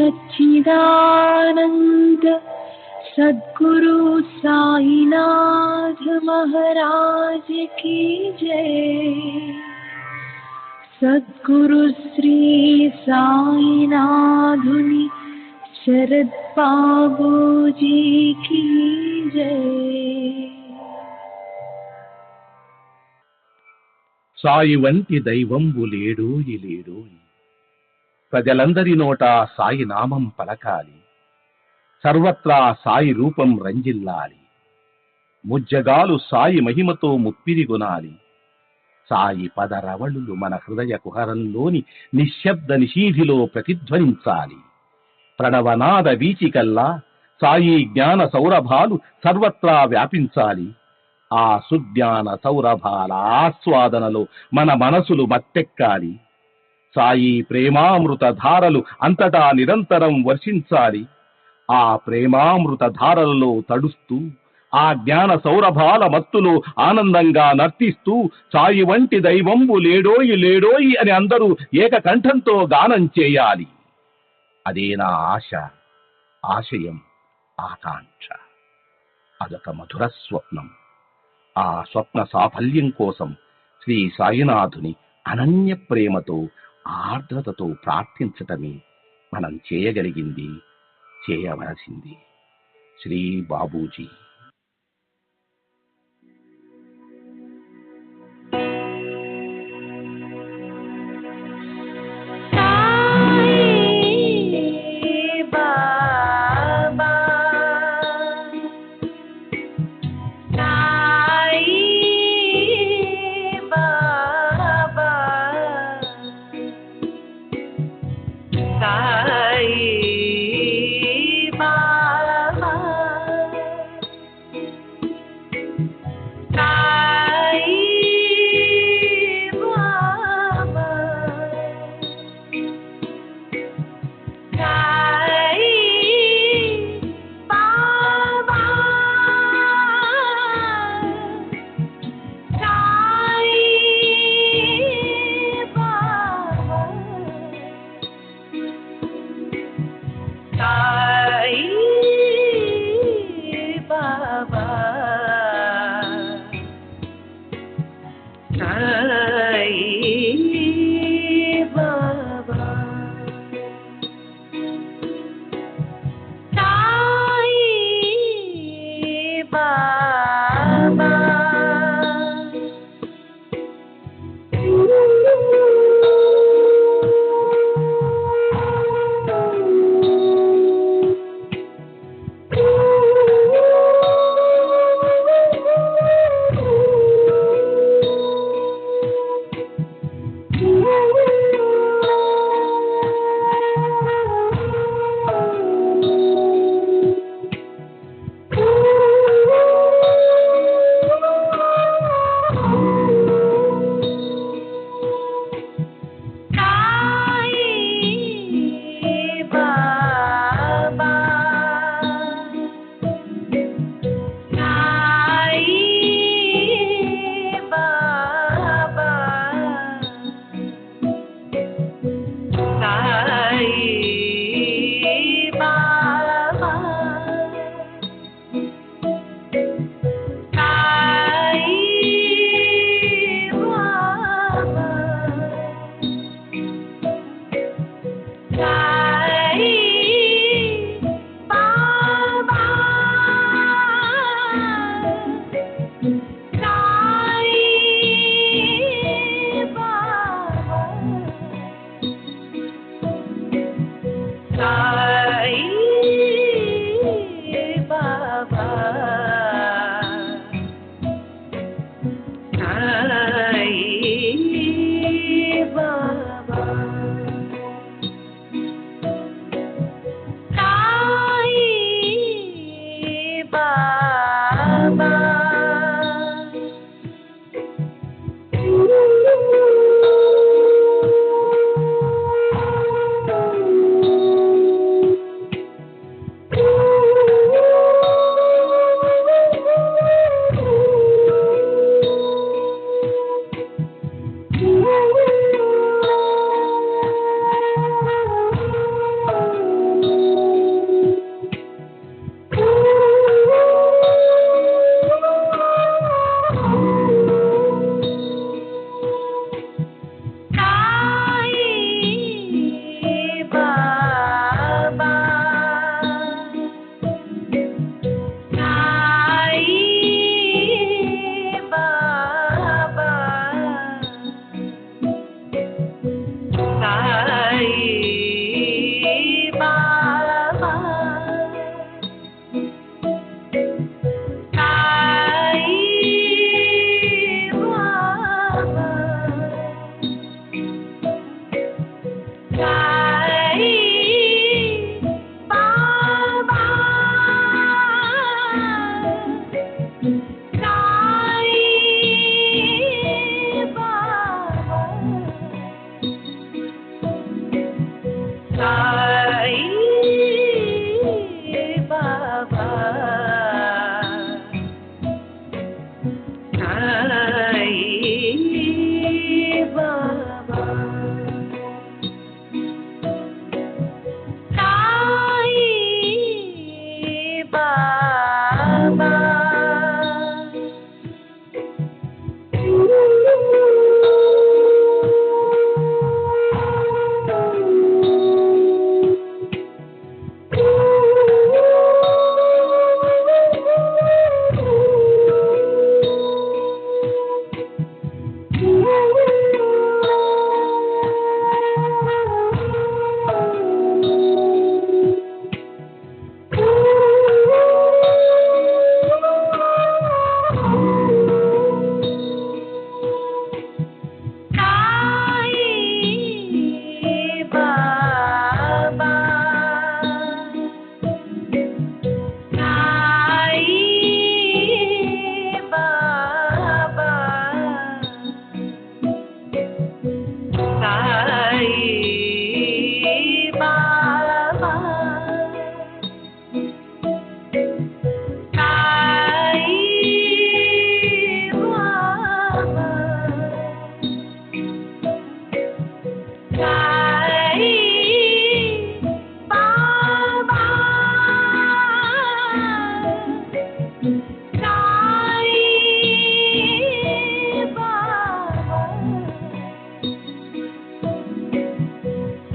सच्चिदानंद सद्गुरु साईनाथ महाराज की जय। सद्गुरु श्री साईनाथुनि शरद बाबूजी की जय। సాయి వంటి దైవంబు లేడోయి లేడోయి, ప్రజలందరి నోట సాయి నామం పలకాలి, సర్వత్రా సాయి రూపం రంజిల్లాలి, ముజ్జగాలు సాయి మహిమతో ముప్పిరిగొనాలి, సాయి పదరవళులు మన హృదయ కుహరంలోని నిశ్శబ్ద నిశీధిలో ప్రతిధ్వనించాలి. ప్రణవనాద వీచికల్లా సాయి జ్ఞాన సౌరభాలు సర్వత్రా వ్యాపించాలి. ఆ సుజ్ఞాన సౌరభాల ఆస్వాదనలో మన మనసులు మత్తెక్కాలి. సాయి ప్రేమామృత ధారలు అంతటా నిరంతరం వర్షించాలి. ఆ ప్రేమామృత ధారలలో తడుస్తూ, ఆ జ్ఞాన సౌరభాల మత్తులో ఆనందంగా నర్తిస్తూ సాయి వంటి దైవంబు లేడోయి లేడోయి అని అందరూ ఏకకంఠంతో గానం చేయాలి. అదే నా ఆశ, ఆశయం, ఆకాంక్ష. అదొక మధుర స్వప్నం. ఆ స్వప్న సాఫల్యం కోసం శ్రీ సాయినాథుని అనన్య ప్రేమతో, ఆర్ద్రతతో ప్రార్థించటమే మనం చేయగలిగింది, చేయవలసింది. శ్రీ బాబూజీ.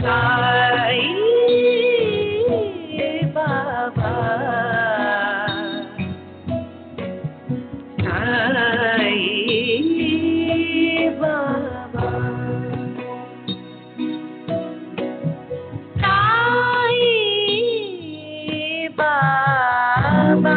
సాయి బాబా సాయి బాబా సాయి బాబా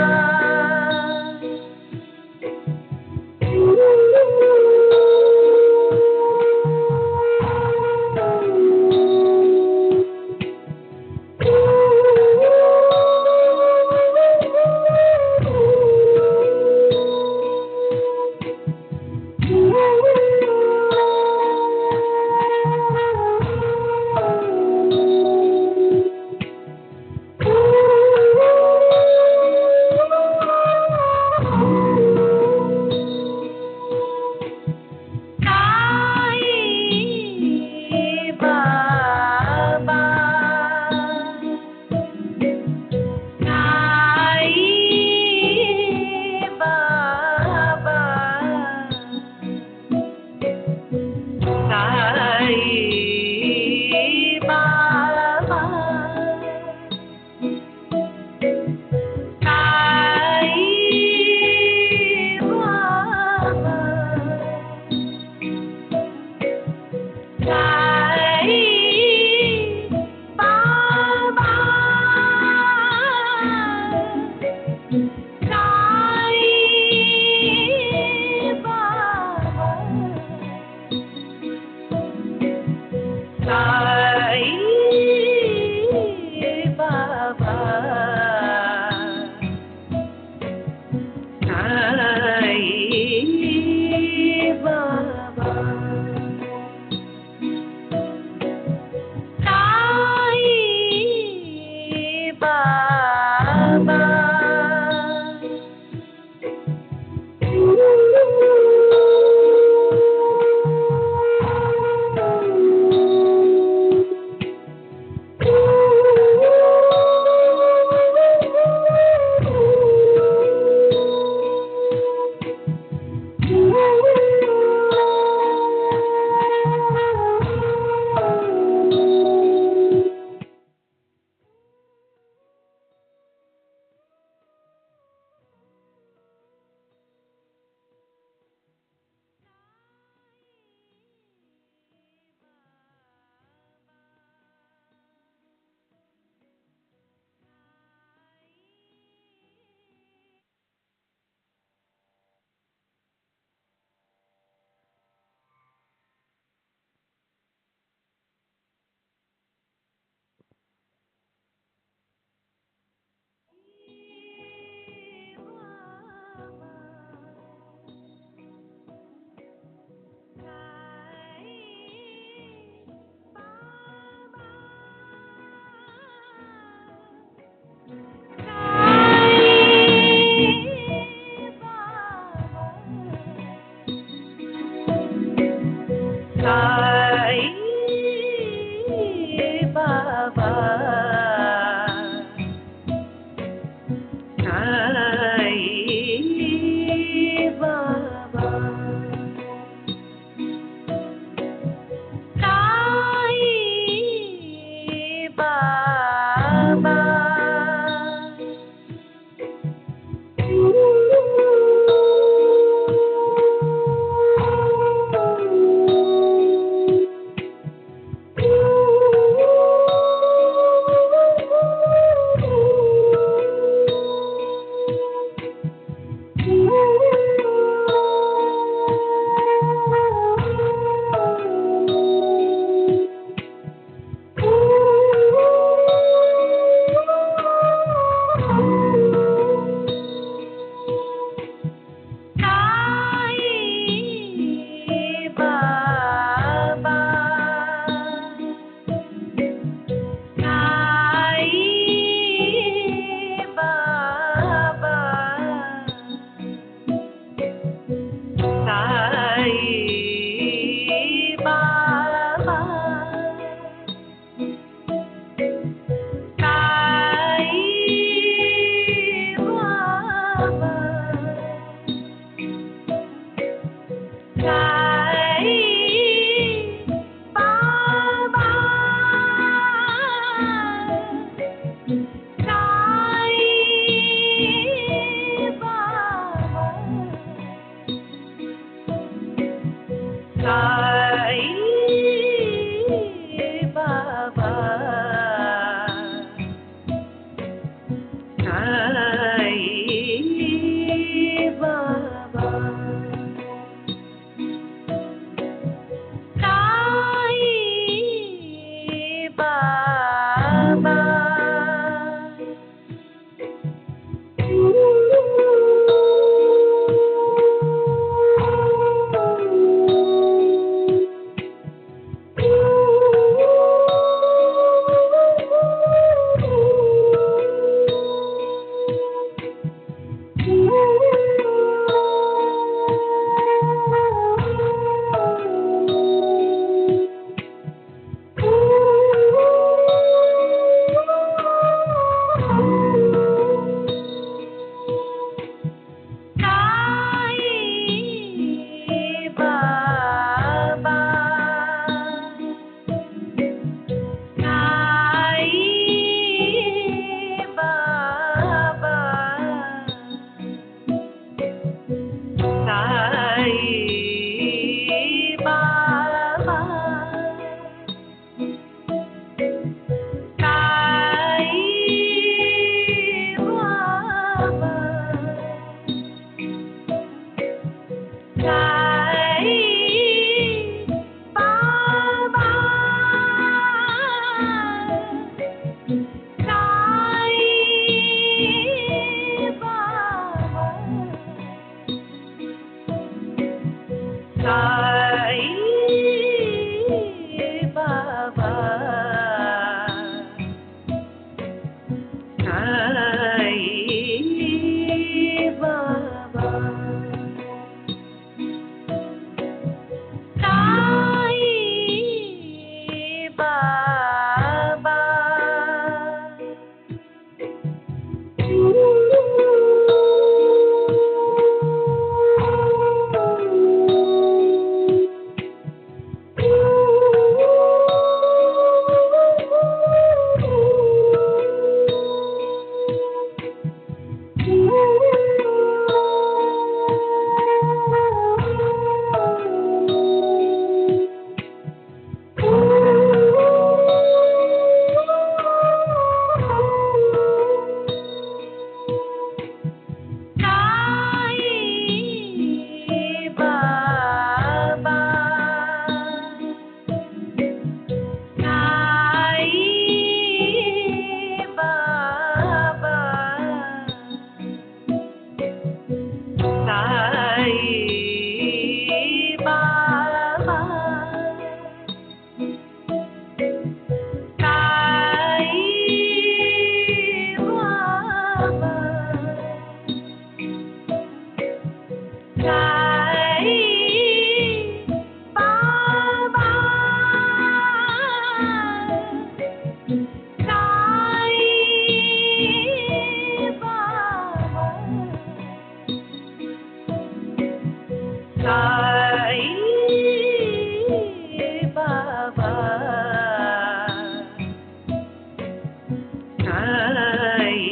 సాయి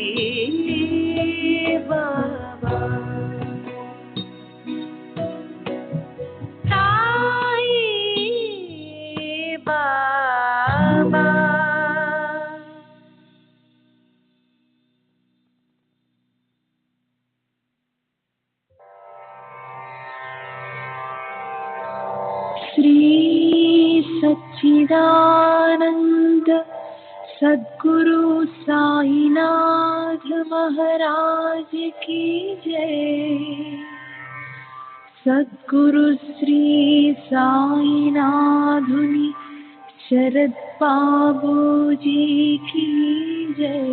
బాబా సాయి బాబా श्री सच्चिदानंद सद्गुरु साईनाथ महाराज की जय। सद्गुरु श्री साईनाथुनि शरद बाबू जी की जय।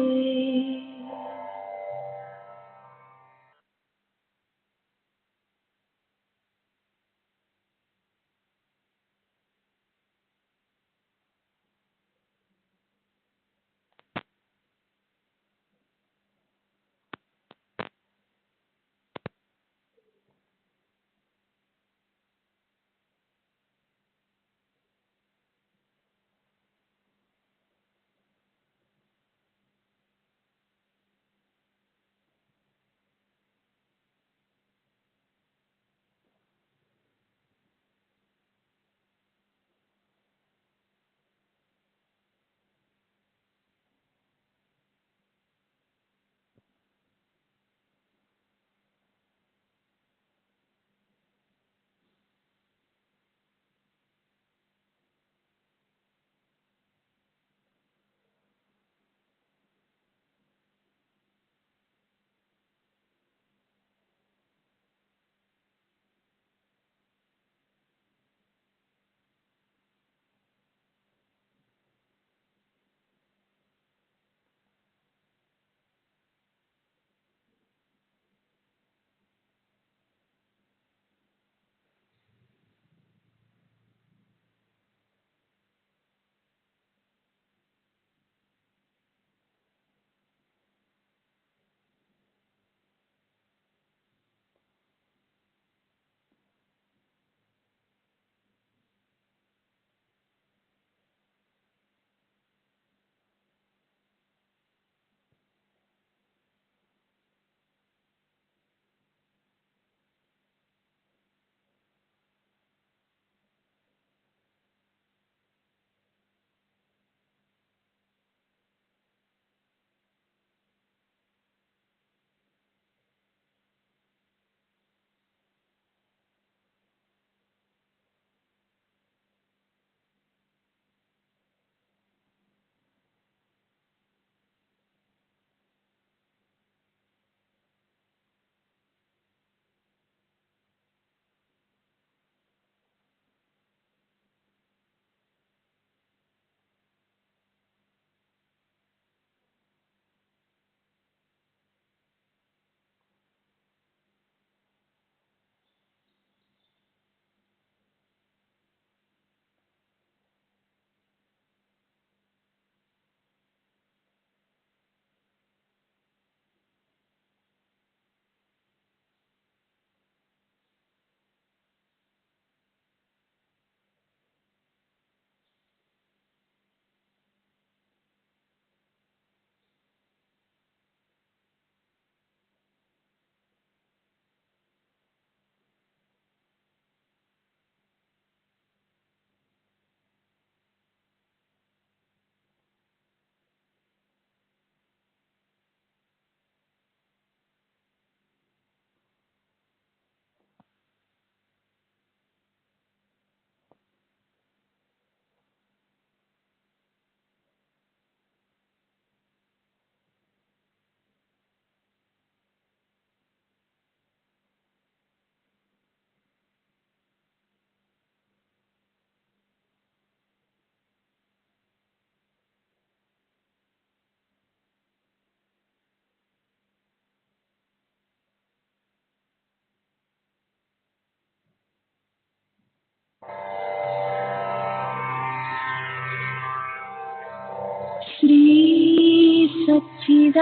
सच्चिदानंद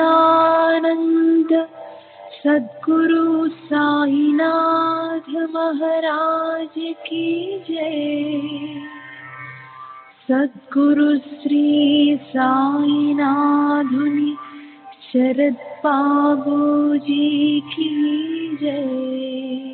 सद्गुरु साईनाथ महाराज की जय। सद्गुरु श्री साईनाथुनि शरद बाबू जी की जय।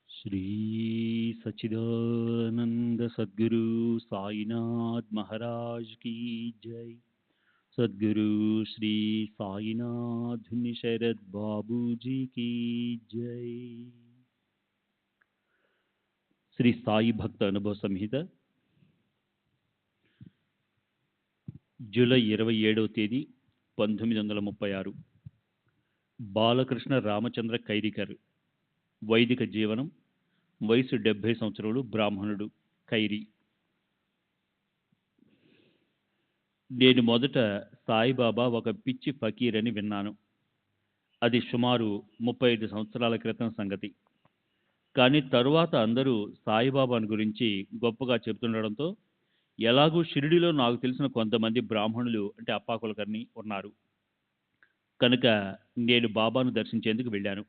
श्री सच्चिदानंद सद्गुरु साईनाथ महाराज की जय। सद्गुरु श्री साईनाथ शरद बाबू जी की जय। శ్రీ సాయి భక్త అనుభవ సంహిత జూలై 27వ తేదీ 1936. బాలకృష్ణ రామచంద్ర కైరికర్. వైదిక జీవనం. వయసు 70 సంవత్సరాలు. బ్రాహ్మణుడు. ఖైరీ. నేను మొదట సాయిబాబా ఒక పిచ్చి ఫకీర్ అని విన్నాను. అది సుమారు 35 సంవత్సరాల క్రితం సంగతి. కానీ తరువాత అందరూ సాయిబాబాను గురించి గొప్పగా చెబుతుండడంతో ఎలాగూ షిరిడిలో నాకు తెలిసిన కొంతమంది బ్రాహ్మణులు అంటే అప్పాకులకర్ని ఉన్నారు కనుక నేను బాబాను దర్శించేందుకు వెళ్ళాను.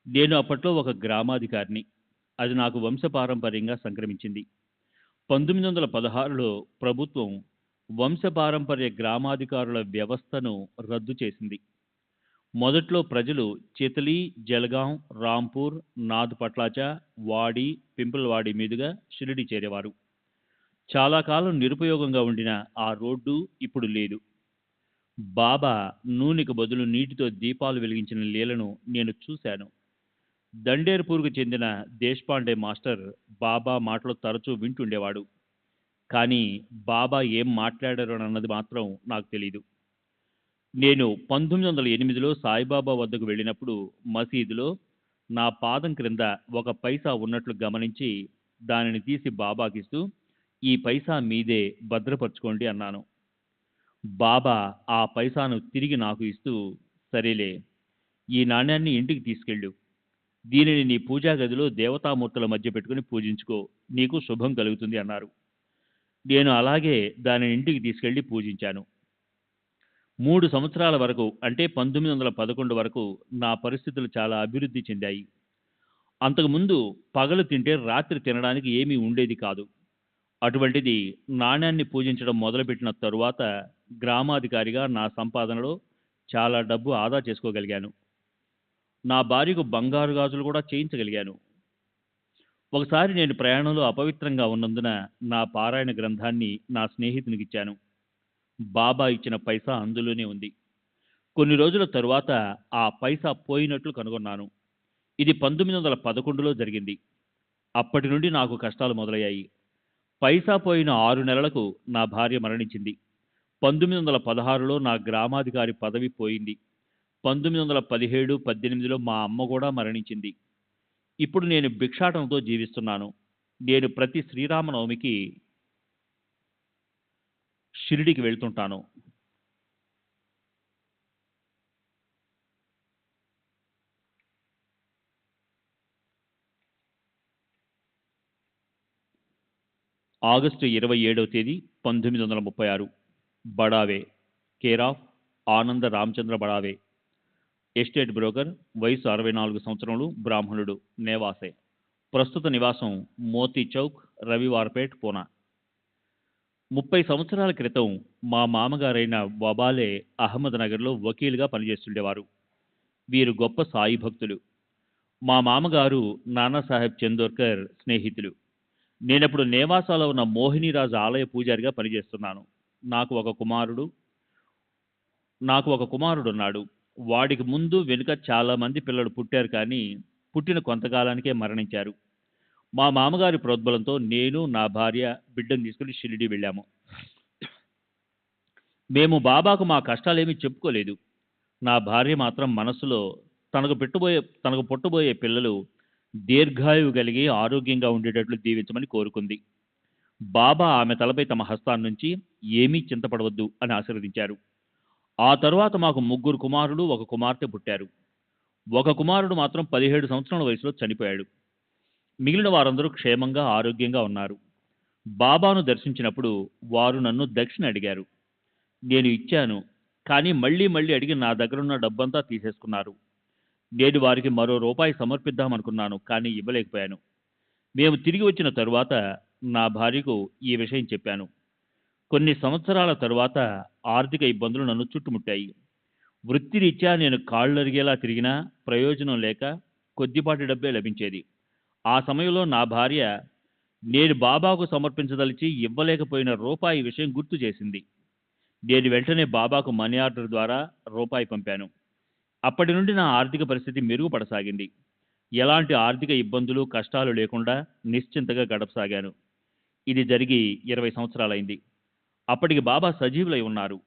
నేను అప్పట్లో ఒక గ్రామాధికారిని. అది నాకు వంశపారంపర్యంగా సంక్రమించింది. 1916లో ప్రభుత్వం వంశపారంపర్య గ్రామాధికారుల వ్యవస్థను రద్దు చేసింది. మొదట్లో ప్రజలు చితలి, జలగాం, రాంపూర్, నాద్ పట్లాచా, వాడి, పింపుల్వాడి మీదుగా షిరిడి చేరేవారు. చాలా కాలం నిరుపయోగంగా ఉండిన ఆ రోడ్డు ఇప్పుడు లేదు. బాబా నూనెకు బదులు నీటితో దీపాలు వెలిగించిన లీలను నేను చూశాను. దండేర్పూర్కు చెందిన దేశ్పాండే మాస్టర్ బాబా మాటలు తరచూ వింటుండేవాడు. కానీ బాబా ఏం మాట్లాడారు అన్నది మాత్రం నాకు తెలీదు. నేను 1908లో సాయిబాబా వద్దకు వెళ్ళినప్పుడు మసీదులో నా పాదం క్రింద ఒక పైసా ఉన్నట్లు గమనించి దానిని తీసి బాబాకిస్తూ ఈ పైసా మీదే భద్రపరచుకోండి అన్నాను. బాబా ఆ పైసాను తిరిగి నాకు ఇస్తూ సరేలే, ఈ నాణ్యాన్ని ఇంటికి తీసుకెళ్ళు, దీనిని నీ పూజా గదిలో దేవతామూర్తుల మధ్య పెట్టుకుని పూజించుకో, నీకు శుభం కలుగుతుంది అన్నారు. నేను అలాగే దానిని ఇంటికి తీసుకెళ్లి పూజించాను. 3 సంవత్సరాల వరకు, అంటే 1911 వరకు నా పరిస్థితులు చాలా అభివృద్ధి చెందాయి. అంతకుముందు పగలు తింటే రాత్రి తినడానికి ఏమీ ఉండేది కాదు. అటువంటిది నాణ్యాన్ని పూజించడం మొదలుపెట్టిన తరువాత గ్రామాధికారిగా నా సంపాదనలో చాలా డబ్బు ఆదా చేసుకోగలిగాను. నా భార్యకు బంగారు గాజులు కూడా చేయించగలిగాను. ఒకసారి నేను ప్రయాణంలో అపవిత్రంగా ఉన్నందున నా పారాయణ గ్రంథాన్ని నా స్నేహితునికిచ్చాను. బాబా ఇచ్చిన పైసా అందులోనే ఉంది. కొన్ని రోజుల తరువాత ఆ పైసా పోయినట్లు కనుగొన్నాను. ఇది 1911లో జరిగింది. అప్పటి నుండి నాకు కష్టాలు మొదలయ్యాయి. పైసా పోయిన 6 నెలలకు నా భార్య మరణించింది. 1916లో నా గ్రామాధికారి పదవి పోయింది. 1917, 18లో మా అమ్మ కూడా మరణించింది. ఇప్పుడు నేను భిక్షాటనతో జీవిస్తున్నాను. నేను ప్రతి శ్రీరామనవమికి షిరిడికి వెళ్తుంటాను. ఆగస్టు 27వ తేదీ 1936 బడావే, కేర్ ఆఫ్ ఆనంద రామచంద్ర బడావే, ఎస్టేట్ బ్రోకర్, వయసు 64 సంవత్సరములు, బ్రాహ్మణుడు, నేవాసే. ప్రస్తుత నివాసం మోతీ చౌక్, రవివార్పేట్, పూనా. 30 సంవత్సరాల క్రితం మా మామగారైన వబాలే అహ్మద్ నగర్లో వకీలుగా పనిచేస్తుండేవారు. వీరు గొప్ప సాయి భక్తులు. మా మామగారు నానాసాహెబ్ చందోర్కర్ స్నేహితులు. నేనప్పుడు నేవాసాలో ఉన్న మోహినీరాజు ఆలయ పూజారిగా పనిచేస్తున్నాను. నాకు ఒక కుమారుడున్నాడు. వాడికి ముందు వెనుక చాలా మంది పిల్లలు పుట్టారు, కానీ పుట్టిన కొంతకాలానికే మరణించారు. మా మామగారి ప్రోద్బలంతో నేను, నా భార్య, బిడ్డను తీసుకుని షిరిడి వెళ్ళాము. మేము బాబాకు మా కష్టాలేమీ చెప్పుకోలేదు. నా భార్య మాత్రం మనస్సులో తనకు పుట్టబోయే పిల్లలు దీర్ఘాయువు కలిగి ఆరోగ్యంగా ఉండేటట్లు దీవించమని కోరుకుంది. బాబా ఆమె తలపై తమ హస్తాన్నుంచి ఏమీ చింతపడవద్దు అని ఆశీర్వదించారు. ఆ తరువాత మాకు 3 కుమారులు, 1 కుమార్తె పుట్టారు. ఒక కుమారుడు మాత్రం 17 సంవత్సరాల వయసులో చనిపోయాడు. మిగిలిన వారందరూ క్షేమంగా ఆరోగ్యంగా ఉన్నారు. బాబాను దర్శించినప్పుడు వారు నన్ను దక్షిణ అడిగారు. నేను ఇచ్చాను, కానీ మళ్ళీ మళ్ళీ అడిగి నా దగ్గరున్న డబ్బంతా తీసేసుకున్నారు. నేను వారికి మరో రూపాయి సమర్పిద్దామనుకున్నాను, కానీ ఇవ్వలేకపోయాను. మేము తిరిగి వచ్చిన తరువాత నా భార్యకు ఈ విషయం చెప్పాను. కొన్ని సంవత్సరాల తరువాత ఆర్థిక ఇబ్బందులు నన్ను చుట్టుముట్టాయి. వృత్తిరీత్యా నేను కాళ్ళరిగేలా తిరిగినా ప్రయోజనం లేక కొద్దిపాటి డబ్బే లభించేది. ఆ సమయంలో నా భార్య నేను బాబాకు సమర్పించదలిచి ఇవ్వలేకపోయిన రూపాయి విషయం గుర్తు చేసింది. నేను వెంటనే బాబాకు మనీ ఆర్డర్ ద్వారా రూపాయి పంపాను. అప్పటి నుండి నా ఆర్థిక పరిస్థితి మెరుగుపడసాగింది. ఎలాంటి ఆర్థిక ఇబ్బందులు, కష్టాలు లేకుండా నిశ్చింతగా గడపసాగాను. ఇది జరిగి 20 సంవత్సరాలైంది. అప్పటికి బాబా సజీవులై ఉన్నారు.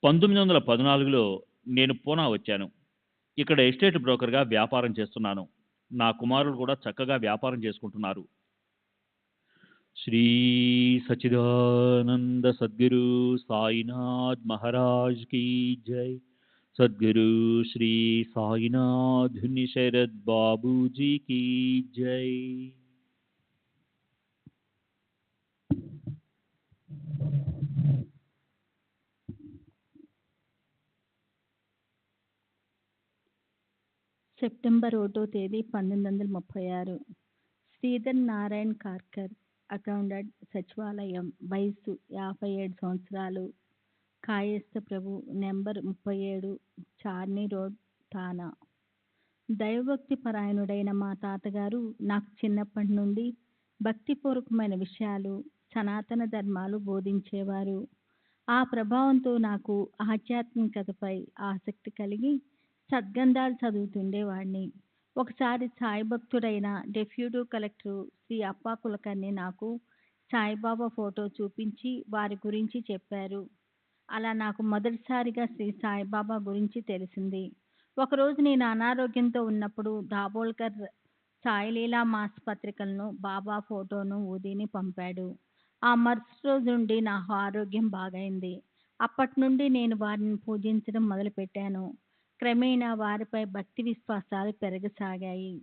1914లో నేను పూనా వచ్చాను. ఇక్కడ ఎస్టేట్ బ్రోకర్గా వ్యాపారం చేస్తున్నాను. నా కుమారులు కూడా చక్కగా వ్యాపారం చేసుకుంటున్నారు. శ్రీ సచ్చిదానంద సద్గురు సాయినాథ్ మహారాజ్ కీ జై. సద్గురు శ్రీ సాయినాథ్ శరద్ బాబూజీ కీ జై. సెప్టెంబర్ 1వ తేదీ 1936 శ్రీధర్ నారాయణ్ కార్కర్, అకౌంటెంట్, సచివాలయం, వయసు 57 సంవత్సరాలు, కాయస్థ ప్రభు, నెంబర్ 37, చార్నీ రోడ్, ఠానా. దైవభక్తి పరాయణుడైన మా తాతగారు నాకు చిన్నప్పటి నుండి భక్తిపూర్వకమైన విషయాలు, సనాతన ధర్మాలు బోధించేవారు. ఆ ప్రభావంతో నాకు ఆధ్యాత్మికతపై ఆసక్తి కలిగి సద్గంధాలు చదువుతుండేవాడిని. ఒకసారి సాయి భక్తుడైన డిప్యూటీ కలెక్టర్ శ్రీ అప్పా కులకర్ణి నాకు సాయిబాబా ఫోటో చూపించి వారి గురించి చెప్పారు. అలా నాకు మొదటిసారిగా శ్రీ సాయిబాబా గురించి తెలిసింది. ఒకరోజు నేను అనారోగ్యంతో ఉన్నప్పుడు దాబోల్కర్ సాయిలీలా మాస్ పత్రికలను, బాబా ఫోటోను, ఊదీని పంపాడు. ఆ మరుసటి రోజు నుండి నా ఆరోగ్యం బాగైంది. అప్పటి నుండి నేను వారిని పూజించడం మొదలుపెట్టాను. క్రమేణా వారిపై భక్తి విశ్వాసాలు పెరగసాగాయి.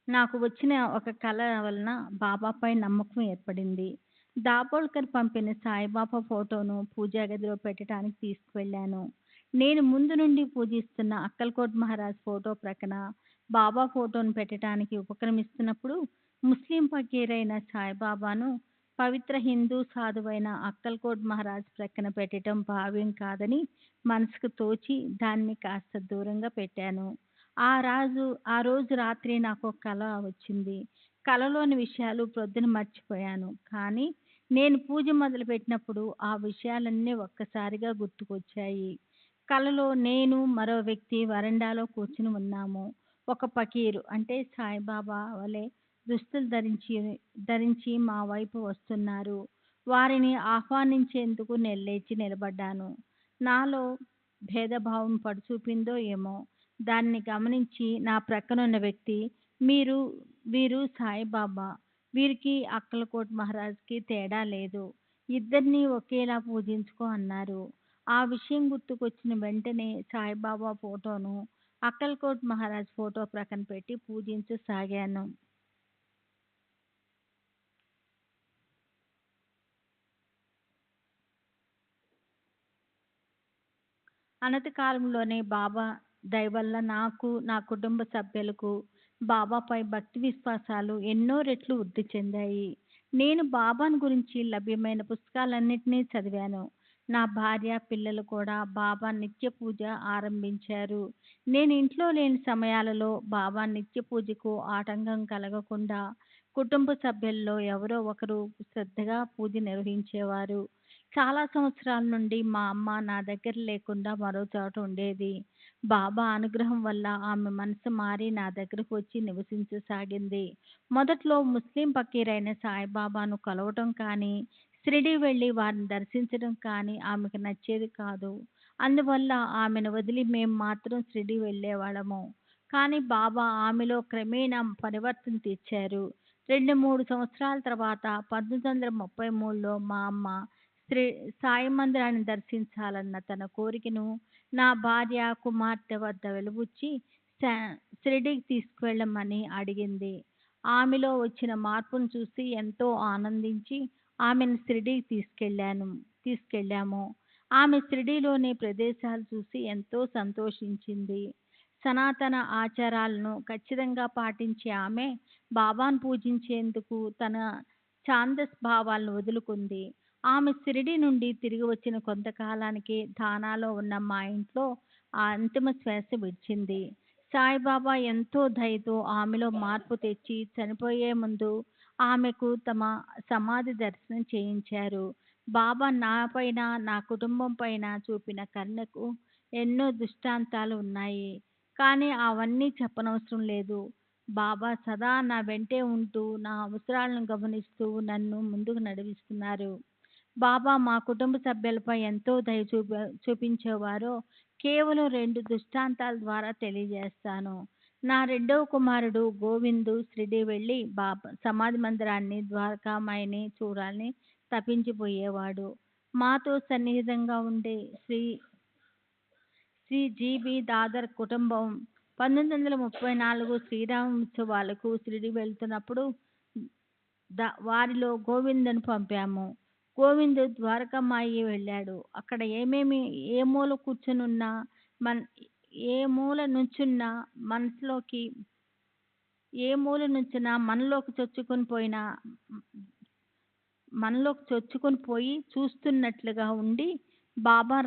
నాకు వచ్చిన ఒక కల వలన బాబాపై నమ్మకం ఏర్పడింది. దాబోల్కర్ పంపిన సాయిబాబా ఫోటోను పూజా గదిలో పెట్టడానికి తీసుకువెళ్ళాను. నేను ముందు నుండి పూజిస్తున్న అక్కల్కోట్ మహారాజ్ ఫోటో ప్రక్కన బాబా ఫోటోను పెట్టడానికి ఉపక్రమిస్తున్నప్పుడు ముస్లిం ఫకీరైన సాయిబాబాను పవిత్ర హిందూ సాధువైన అక్కల్కోట్ మహారాజ్ ప్రక్కన పెట్టడం భావ్యం కాదని మనసుకు తోచి దాన్ని కాస్త దూరంగా పెట్టాను. ఆ రోజు రాత్రి నాకో కల వచ్చింది. కలలోని విషయాలు ప్రొద్దున మర్చిపోయాను. కానీ నేను పూజ మొదలుపెట్టినప్పుడు ఆ విషయాలన్నీ ఒక్కసారిగా గుర్తుకొచ్చాయి. కలలో నేను, మరో వ్యక్తి వరండాలో కూర్చుని ఉన్నాము. ఒక ఫకీరు అంటే సాయిబాబా వలె దుస్తులు ధరించి మా వైపు వస్తున్నారు. వారిని ఆహ్వానించేందుకు నేను లేచి నిలబడ్డాను. నాలో భేదభావం పడుచూపిందో ఏమో! దాన్ని గమనించి నా ప్రక్కనున్న వ్యక్తి వీరు సాయిబాబా. వీరికి అక్కలకోట్ మహారాజ్‌కి తేడా లేదు. ఇద్దరిని ఒకేలా పూజించుకో అన్నారు. ఆ విషయం గుర్తుకొచ్చిన వెంటనే సాయిబాబా ఫోటోను అక్కల్కోట్ మహారాజ్ ఫోటో ప్రక్కన పెట్టి పూజించసాగాను. అనతి కాలంలోనే బాబా దయ వల్ల నాకు, నా కుటుంబ సభ్యులకు బాబాపై భక్తి విశ్వాసాలు ఎన్నో రెట్లు వృద్ధి చెందాయి. నేను బాబాను గురించి లభ్యమైన పుస్తకాలన్నిటినీ చదివాను. నా భార్య, పిల్లలు కూడా బాబా నిత్య పూజ ఆరంభించారు. నేను ఇంట్లో లేని సమయాలలో బాబా నిత్య పూజకు ఆటంకం కలగకుండా కుటుంబ సభ్యుల్లో ఎవరో ఒకరు శ్రద్ధగా పూజ నిర్వహించేవారు. చాలా సంవత్సరాల నుండి మా అమ్మ నా దగ్గర లేకుండా మరో చోట ఉండేది. బాబా అనుగ్రహం వల్ల ఆమె మనసు మారి నా దగ్గరకు వచ్చి నివసించసాగింది. మొదట్లో ముస్లిం ఫకీరైన సాయిబాబాను కలవటం కానీ, షిరిడీ వెళ్ళి వారిని దర్శించడం కానీ ఆమెకు నచ్చేది కాదు. అందువల్ల ఆమెను వదిలి మేము మాత్రం షిరిడీ వెళ్ళేవాళ్ళము. కానీ బాబా ఆమెలో క్రమేణా పరివర్తన తెచ్చారు. 2-3 సంవత్సరాల తర్వాత 1933లో మా అమ్మ శ్రీ సాయి మందిరాన్ని దర్శించాలన్న తన కోరికను నా భార్య, కుమార్తె వద్ద వెలిబుచ్చి షిరిడీకి తీసుకువెళ్ళమని అడిగింది. ఆమెలో వచ్చిన మార్పును చూసి ఎంతో ఆనందించి ఆమెను షిరిడీకి తీసుకెళ్ళాము. ఆమె షిరిడీలోని ప్రదేశాలు చూసి ఎంతో సంతోషించింది. సనాతన ఆచారాలను ఖచ్చితంగా పాటించే ఆమె బాబాను పూజించేందుకు తన ఛాందస్ భావాలను వదులుకుంది. ఆమె షిరిడీ నుండి తిరిగి వచ్చిన కొంతకాలానికి థానాలో ఉన్న మా ఇంట్లో ఆ అంతిమ శ్వాస విడిచింది. సాయిబాబా ఎంతో దయతో ఆమెలో మార్పు తెచ్చి చనిపోయే ముందు ఆమెకు తమ సమాధి దర్శనం చేయించారు. బాబా నాపైన, నా కుటుంబం పైన చూపిన కరుణకు ఎన్నో దృష్టాంతాలు ఉన్నాయి. కానీ అవన్నీ చెప్పనవసరం లేదు. బాబా సదా నా వెంటే ఉంటూ, నా అవసరాలను గమనిస్తూ నన్ను ముందుకు నడిపిస్తున్నారు. బాబా మా కుటుంబ సభ్యులపై ఎంతో దయ చూపించేవారో కేవలం 2 దృష్టాంతాల ద్వారా తెలియజేస్తాను. నా రెండవ కుమారుడు గోవిందు షిరిడీ వెళ్ళి బాబా సమాధి మందిరాన్ని, ద్వారకామాయిని చూడాలని తపించిపోయేవాడు. మాతో సన్నిహితంగా ఉండే శ్రీ జి.బి. దాదర్ కుటుంబం 1934 శ్రీరామ ఉత్సవాలకు షిరిడీ వెళ్తున్నప్పుడు వారిలో గోవిందును పంపాము. గోవిందు ద్వారకామాయి వెళ్ళాడు. అక్కడ ఏ మూల కూర్చునున్నా, ఏ మూల నుంచున్నా మనలోకి చొచ్చుకొని పోయి చూస్తున్నట్లుగా ఉండి బాబా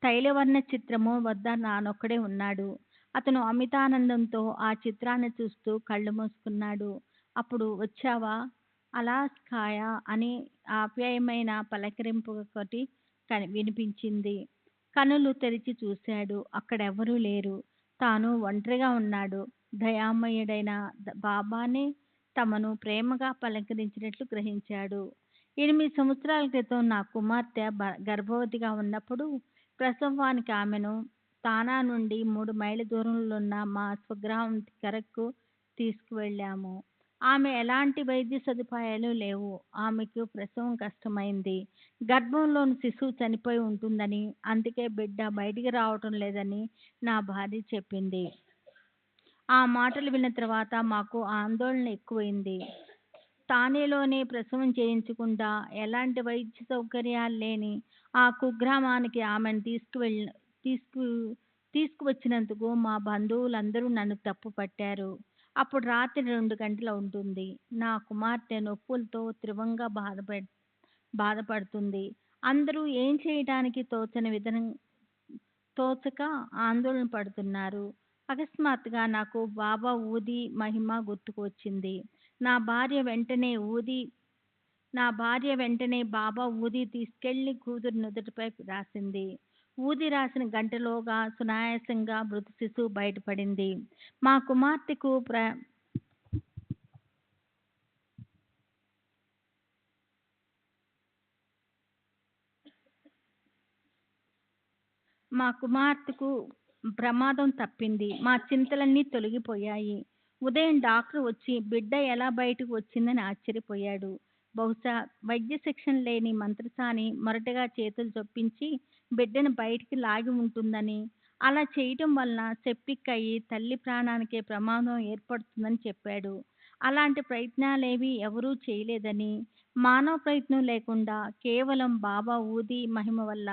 తైలవర్ణ చిత్రము వద్ద నానొక్కడే ఉన్నాడు. అతను అమితానందంతో ఆ చిత్రాన్ని చూస్తూ కళ్ళు మూసుకున్నాడు. అప్పుడు వచ్చావా అలాస్కాయ అని ఆప్యాయమైన పలకరింపు ఒకటి వినిపించింది. కనులు తెరిచి చూశాడు. అక్కడెవరూ లేరు. తాను ఒంటరిగా ఉన్నాడు. దయామయుడైన బాబానే తమను ప్రేమగా పలకరించినట్లు గ్రహించాడు. 8 సంవత్సరాల క్రితం నా కుమార్తె గర్భవతిగా ఉన్నప్పుడు ప్రసవానికి ఆమెను తానా నుండి 3 మైళ్ళ దూరంలో ఉన్న మా స్వగ్రామం కరకు తీసుకువెళ్ళాము. ఆమె ఎలాంటి వైద్య సదుపాయాలు లేవు. ఆమెకు ప్రసవం కష్టమైంది. గర్భంలోని శిశువు చనిపోయి ఉంటుందని, అందుకే బిడ్డ బయటికి రావటం లేదని నా భార్య చెప్పింది. ఆ మాటలు విన్న తర్వాత మాకు ఆందోళన ఎక్కువైంది. తానేలోనే ప్రసవం చేయించకుండా ఎలాంటి వైద్య సౌకర్యాలు లేని ఆ కుగ్రామానికి ఆమెను తీసుకు తీసుకువచ్చినందుకు మా బంధువులందరూ నన్ను తప్పు పట్టారు. అప్పుడు రాత్రి 2 గంటల ఉంటుంది. నా కుమార్తె నొప్పులతో తీవ్రంగా బాధపడుతుంది. అందరూ ఏం చేయటానికి తోచక ఆందోళన పడుతున్నారు. అకస్మాత్తుగా నాకు బాబా ఊది మహిమ గుర్తుకు వచ్చింది. నా భార్య వెంటనే బాబా ఊది తీసుకెళ్లి కూతురు నుదుటిపై రాసింది. ఊది రాసిన గంటలోగా సునాయాసంగా మృత శిశువు బయటపడింది. మా కుమార్తెకు మా కుమార్తెకు ప్రమాదం తప్పింది. మా చింతలన్నీ తొలగిపోయాయి. ఉదయం డాక్టర్ వచ్చి బిడ్డ ఎలా బయటకు వచ్చిందని ఆశ్చర్యపోయాడు. బహుశా వైద్య శిక్షణ లేని మంత్రసాని మొరటగా చేతులు చొప్పించి బిడ్డను బయటికి లాగి ఉంటుందని, అలా చేయటం వలన సెప్టిక్ అయ్యి తల్లి ప్రాణానికే ప్రమాదం ఏర్పడుతుందని చెప్పాడు. అలాంటి ప్రయత్నాలేవీ ఎవరూ చేయలేదని, మానవ ప్రయత్నం లేకుండా కేవలం బాబా ఊది మహిమ వల్ల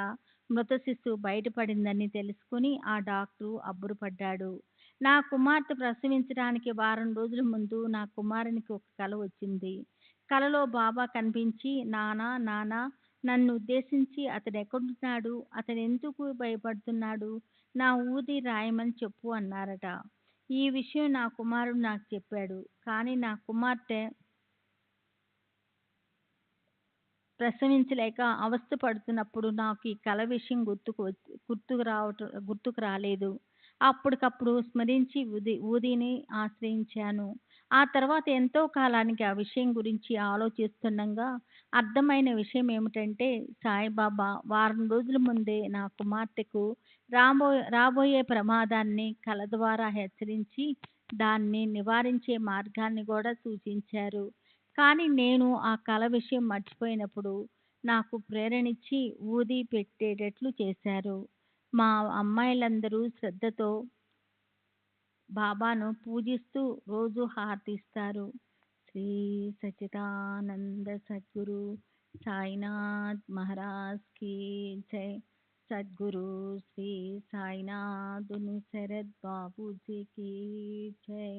మృత శిశువు బయటపడిందని తెలుసుకుని ఆ డాక్టరు అబ్బురపడ్డాడు. నా కుమార్తె ప్రసవించడానికి వారం రోజుల ముందు నా కుమారునికి ఒక కల వచ్చింది. కలలో బాబా కనిపించి, నానా నానా నన్ను ఉద్దేశించి అతడెక్కడున్నాడు, అతడెందుకు భయపడుతున్నాడు, నా ఊది రాయమని చెప్పు అన్నారట. ఈ విషయం నా కుమారుడు నాకు చెప్పాడు. కానీ నా కుమార్తె ప్రసవించలేక అవస్థ పడుతున్నప్పుడు నాకు ఈ కల విషయం గుర్తుకు రాలేదు. అప్పటికప్పుడు స్మరించి ఊదిని ఆశ్రయించాను. ఆ తర్వాత ఎంతో కాలానికి ఆ విషయం గురించి ఆలోచిస్తుండగా అర్థమైన విషయం ఏమిటంటే, సాయిబాబా వారం రోజుల ముందే నా కుమార్తెకు రాబోయే ప్రమాదాన్ని కల ద్వారా హెచ్చరించి దాన్ని నివారించే మార్గాన్ని కూడా సూచించారు. కానీ నేను ఆ కల విషయం మర్చిపోయినప్పుడు నాకు ప్రేరణిచ్చి ఊది పెట్టేటట్లు చేశారు. మా అమ్మాయిలందరూ శ్రద్ధతో బాబాను పూజిస్తూ రోజు హారతి ఇస్తారు. శ్రీ సచ్చిదానంద సద్గురు సాయినాథ్ మహారాజ్ కి జై. సద్గురు శ్రీ సాయినాథుని శరత్ బాబూజీకి జై.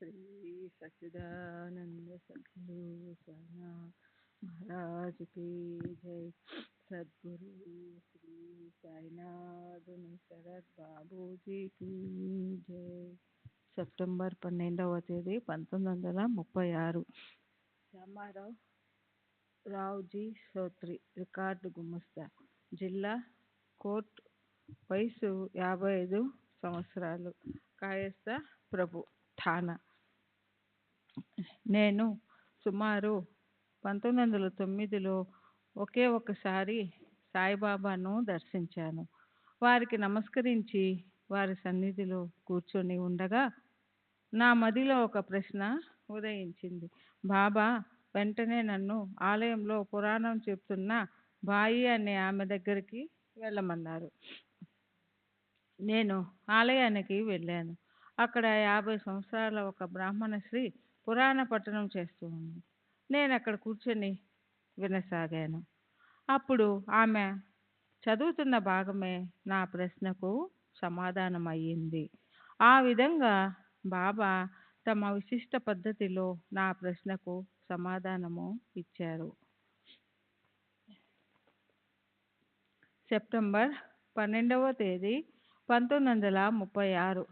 శ్రీ సచ్చిదానంద సద్గురు సాయినాథ్ మహారాజ్ కి జై. సద్గురు శ్రీ సాయినాథుని శరత్ బాబూజీకి జై. సెప్టెంబర్ 12వ తేదీ 1936. రామారావు రావుజీ సోత్రి, రికార్డు గుమస్తా, జిల్లా కోట్, వయసు 55 సంవత్సరాలు, కాయస్థ ప్రభు, ఠానా. నేను సుమారు 1909లో ఒకే ఒకసారి సాయిబాబాను దర్శించాను. వారికి నమస్కరించి వారి సన్నిధిలో కూర్చొని ఉండగా నా మదిలో ఒక ప్రశ్న ఉదయించింది. బాబా వెంటనే నన్ను ఆలయంలో పురాణం చెప్తున్న బాయి అనే ఆమె దగ్గరికి వెళ్ళమన్నారు. నేను ఆలయానికి వెళ్ళాను. అక్కడ 50 సంవత్సరాల ఒక బ్రాహ్మణ స్త్రీ పురాణ పఠనం చేస్తూ ఉంది. నేను అక్కడ కూర్చొని వినసాగాను. అప్పుడు ఆమె చదువుతున్న భాగమే నా ప్రశ్నకు సమాధానం అయ్యింది. ఆ విధంగా బాబా తమ విశిష్ట పద్ధతిలో నా ప్రశ్నకు సమాధానము ఇచ్చారు. సెప్టెంబర్ 12వ తేదీ 1936.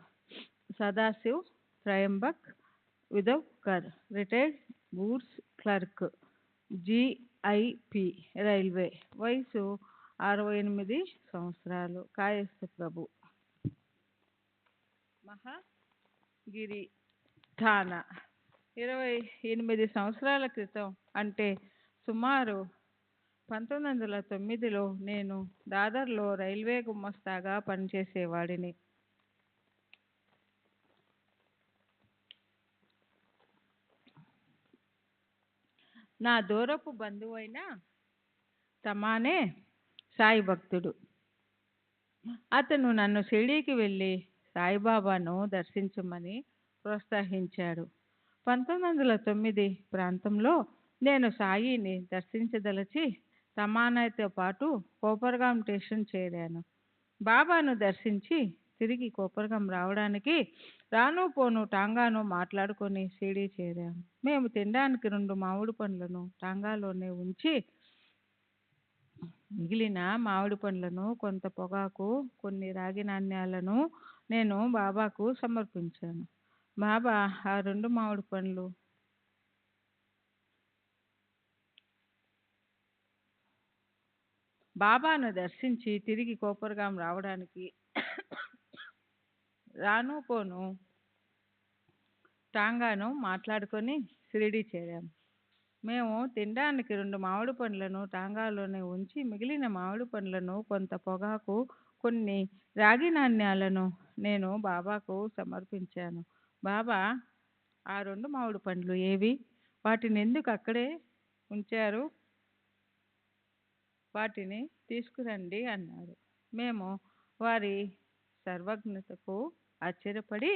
Sadashiv Trimbak Vidwakar, retired goods clerk, GIP railway. వయసు 68 సంవత్సరాలు. కాయస్థ ప్రభు. మహాగిరి థానా. 28 సంవత్సరాల క్రితం అంటే సుమారు 1909లో నేను దాదర్లో రైల్వే గుమస్తాగా పనిచేసేవాడిని. నా దూరపు బంధువైన తమానే సాయి భక్తుడు. అతను నన్ను షిరిడీకి వెళ్ళి సాయిబాబాను దర్శించమని ప్రోత్సహించాడు. 1909 ప్రాంతంలో నేను సాయిని దర్శించదలచి తమానాతో పాటు కోపర్గాం స్టేషన్ చేరాను. బాబాను దర్శించి తిరిగి కోపర్గాం రావడానికి రాను పోను టాంగాను మాట్లాడుకొని షిరిడీ చేరాము. మేము తినడానికి 2 మామిడి పండ్లను టాంగాలోనే ఉంచి మిగిలిన మామిడి పండ్లను, కొంత పొగాకు, కొన్ని రాగి నాణ్యాలను నేను బాబాకు సమర్పించాను. బాబా ఆ 2 మామిడి పండ్లు బాబాను దర్శించి తిరిగి కోపర్గాం రావడానికి రాను పోను టాంగాను మాట్లాడుకొని షిరిడీ చేరాము. మేము తినడానికి 2 మామిడి పండ్లను టాంగాలోనే ఉంచి మిగిలిన మామిడి పండ్లను, కొంత పొగాకు, కొన్ని రాగి నాణ్యాలను నేను బాబాకు సమర్పించాను. బాబా ఆ 2 మామిడి పండ్లు ఏవి? వాటిని ఎందుకు అక్కడే ఉంచారు? వాటిని తీసుకురండి అన్నారు. మేము వారి సర్వజ్ఞతకు ఆశ్చర్యపడి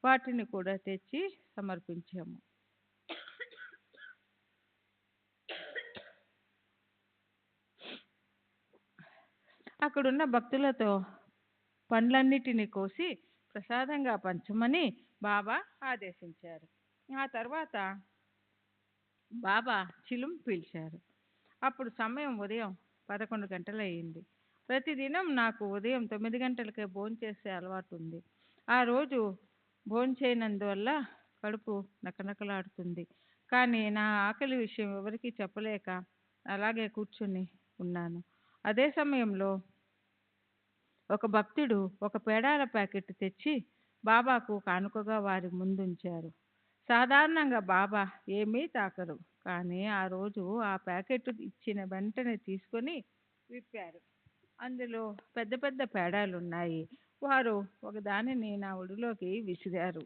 వాటిని కూడా తెచ్చి సమర్పించాము. అక్కడున్న భక్తులతో పండ్లన్నిటినీ కోసి ప్రసాదంగా పంచమని బాబా ఆదేశించారు. ఆ తర్వాత బాబా చిలుం పీల్చారు. అప్పుడు సమయం ఉదయం 11 గంటలయ్యింది. ప్రతిదినం నాకు ఉదయం 9 గంటలకే భోంచేసే అలవాటు ఉంది. ఆ రోజు భోంచేయనందువల్ల కడుపు నకనకలాడుతుంది. కానీ నా ఆకలి విషయం ఎవరికీ చెప్పలేక అలాగే కూర్చుని ఉన్నాను. అదే సమయంలో ఒక భక్తుడు ఒక పేడాల ప్యాకెట్ తెచ్చి బాబాకు కానుకగా వారి ముందుంచారు. సాధారణంగా బాబా ఏమీ తాకరు. కానీ ఆ రోజు ఆ ప్యాకెట్ ఇచ్చిన వెంటనే తీసుకొని విప్పారు. అందులో పెద్ద పెద్ద పేడాలున్నాయి. వారు ఒకదానిని నా ఒడిలోకి విసిరారు.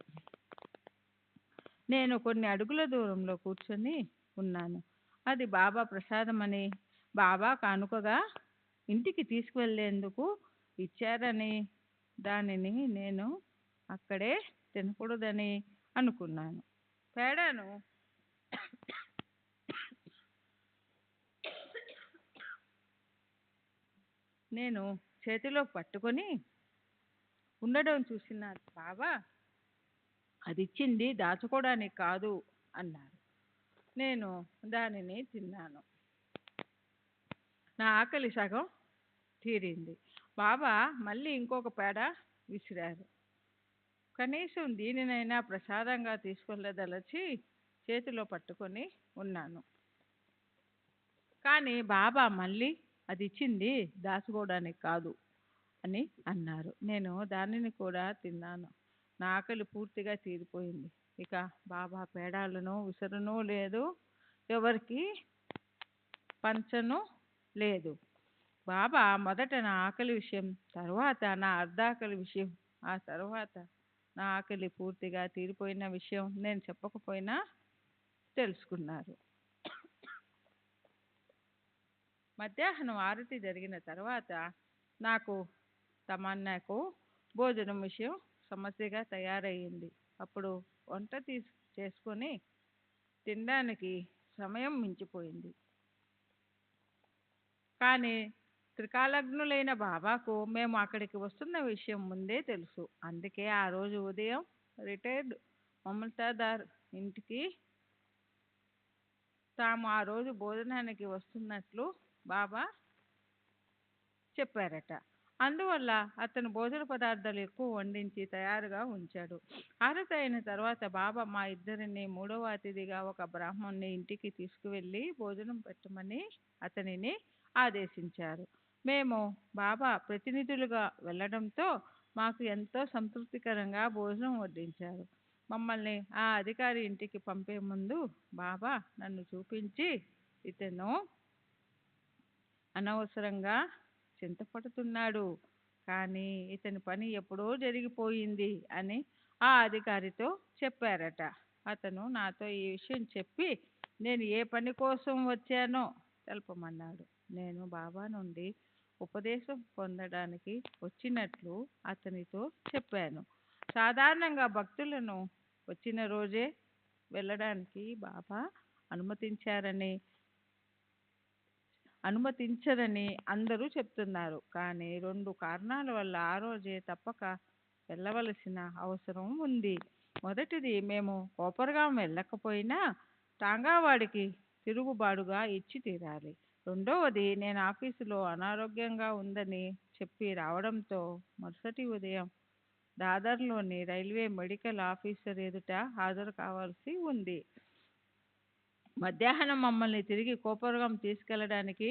నేను కొన్ని అడుగుల దూరంలో కూర్చొని ఉన్నాను. అది బాబా ప్రసాదమని, బాబా కానుకగా ఇంటికి తీసుకువెళ్ళేందుకు ఇచ్చారని, దానిని నేను అక్కడే తినకూడదని అనుకున్నాను. పేడను నేను చేతిలో పట్టుకొని ఉండడం చూసిన బాబా అది ఇచ్చింది దాచుకోవడానికి కాదు అన్నారు. నేను దానిని తిన్నాను. నా ఆకలి సగం తీరింది. బాబా మళ్ళీ ఇంకొక పేడ విసిరారు. కనీసం దీనినైనా ప్రసాదంగా తీసుకెళ్ళదలచి చేతిలో పట్టుకొని ఉన్నాను. కానీ బాబా మళ్ళీ అది ఇచ్చింది దాచుకోవడానికి కాదు అని అన్నారు. నేను దానిని కూడా తిన్నాను. నా ఆకలి పూర్తిగా తీరిపోయింది. ఇక బాబా పేడాలను విసరను లేదు, ఎవరికి పంచను లేదు. బాబా మొదట నా ఆకలి విషయం, తర్వాత నా అర్ధాకలి విషయం, ఆ తర్వాత నా ఆకలి పూర్తిగా తీరిపోయిన విషయం నేను చెప్పకపోయినా తెలుసుకున్నారు. మధ్యాహ్నం ఆరతి జరిగిన తర్వాత నాకు తమన్నాకు భోజనం విషయం సమస్యగా తయారయ్యింది. అప్పుడు వంట చేసుకొని తినడానికి సమయం మించిపోయింది. కానీ త్రికాలగ్నులైన బాబాకు మేము అక్కడికి వస్తున్న విషయం ముందే తెలుసు. అందుకే ఆ రోజు ఉదయం రిటైర్డ్ మమల్తాదార్ ఇంటికి తాము ఆ రోజు భోజనానికి వస్తున్నట్లు బాబా చెప్పారట. అందువల్ల అతను భోజన పదార్థాలు ఎక్కువ వండించి తయారుగా ఉంచాడు. హారతి అయిన తర్వాత బాబా మా ఇద్దరిని మూడవ అతిథిగా ఒక బ్రాహ్మణుని ఇంటికి తీసుకువెళ్ళి భోజనం పెట్టమని అతనిని ఆదేశించారు. మేము బాబా ప్రతినిధులుగా వెళ్ళడంతో మాకు ఎంతో సంతృప్తికరంగా భోజనం వడ్డించారు. మమ్మల్ని ఆ అధికారి ఇంటికి పంపే ముందు బాబా నన్ను చూపించి, ఇతను అనవసరంగా చింతపడుతున్నాడు, కానీ ఇతని పని ఎప్పుడో జరిగిపోయింది అని ఆ అధికారితో చెప్పారట. అతను నాతో ఈ విషయం చెప్పి నేను ఏ పని కోసం వచ్చానో తెలపమన్నాడు. నేను బాబా నుండి ఉపదేశం పొందడానికి వచ్చినట్లు అతనితో చెప్పాను. సాధారణంగా భక్తులను వచ్చిన రోజే వెళ్ళడానికి బాబా అనుమతించారని అనుమతించరని అందరూ చెప్తున్నారు. కానీ 2 కారణాల వల్ల ఆ రోజే తప్పక వెళ్ళవలసిన అవసరం ఉంది. మొదటిది, మేము కోపర్గాం వెళ్ళకపోయినా టాంగావాడికి తిరుగుబాటుగా ఇచ్చి తీరాలి. రెండవది, నేను ఆఫీసులో అనారోగ్యంగా ఉందని చెప్పి రావడంతో మరుసటి ఉదయం దాదర్లోని రైల్వే మెడికల్ ఆఫీసర్ ఎదుట హాజరు కావాల్సి ఉంది. మధ్యాహ్నం మమ్మల్ని తిరిగి కోపర్గాం తీసుకెళ్ళడానికి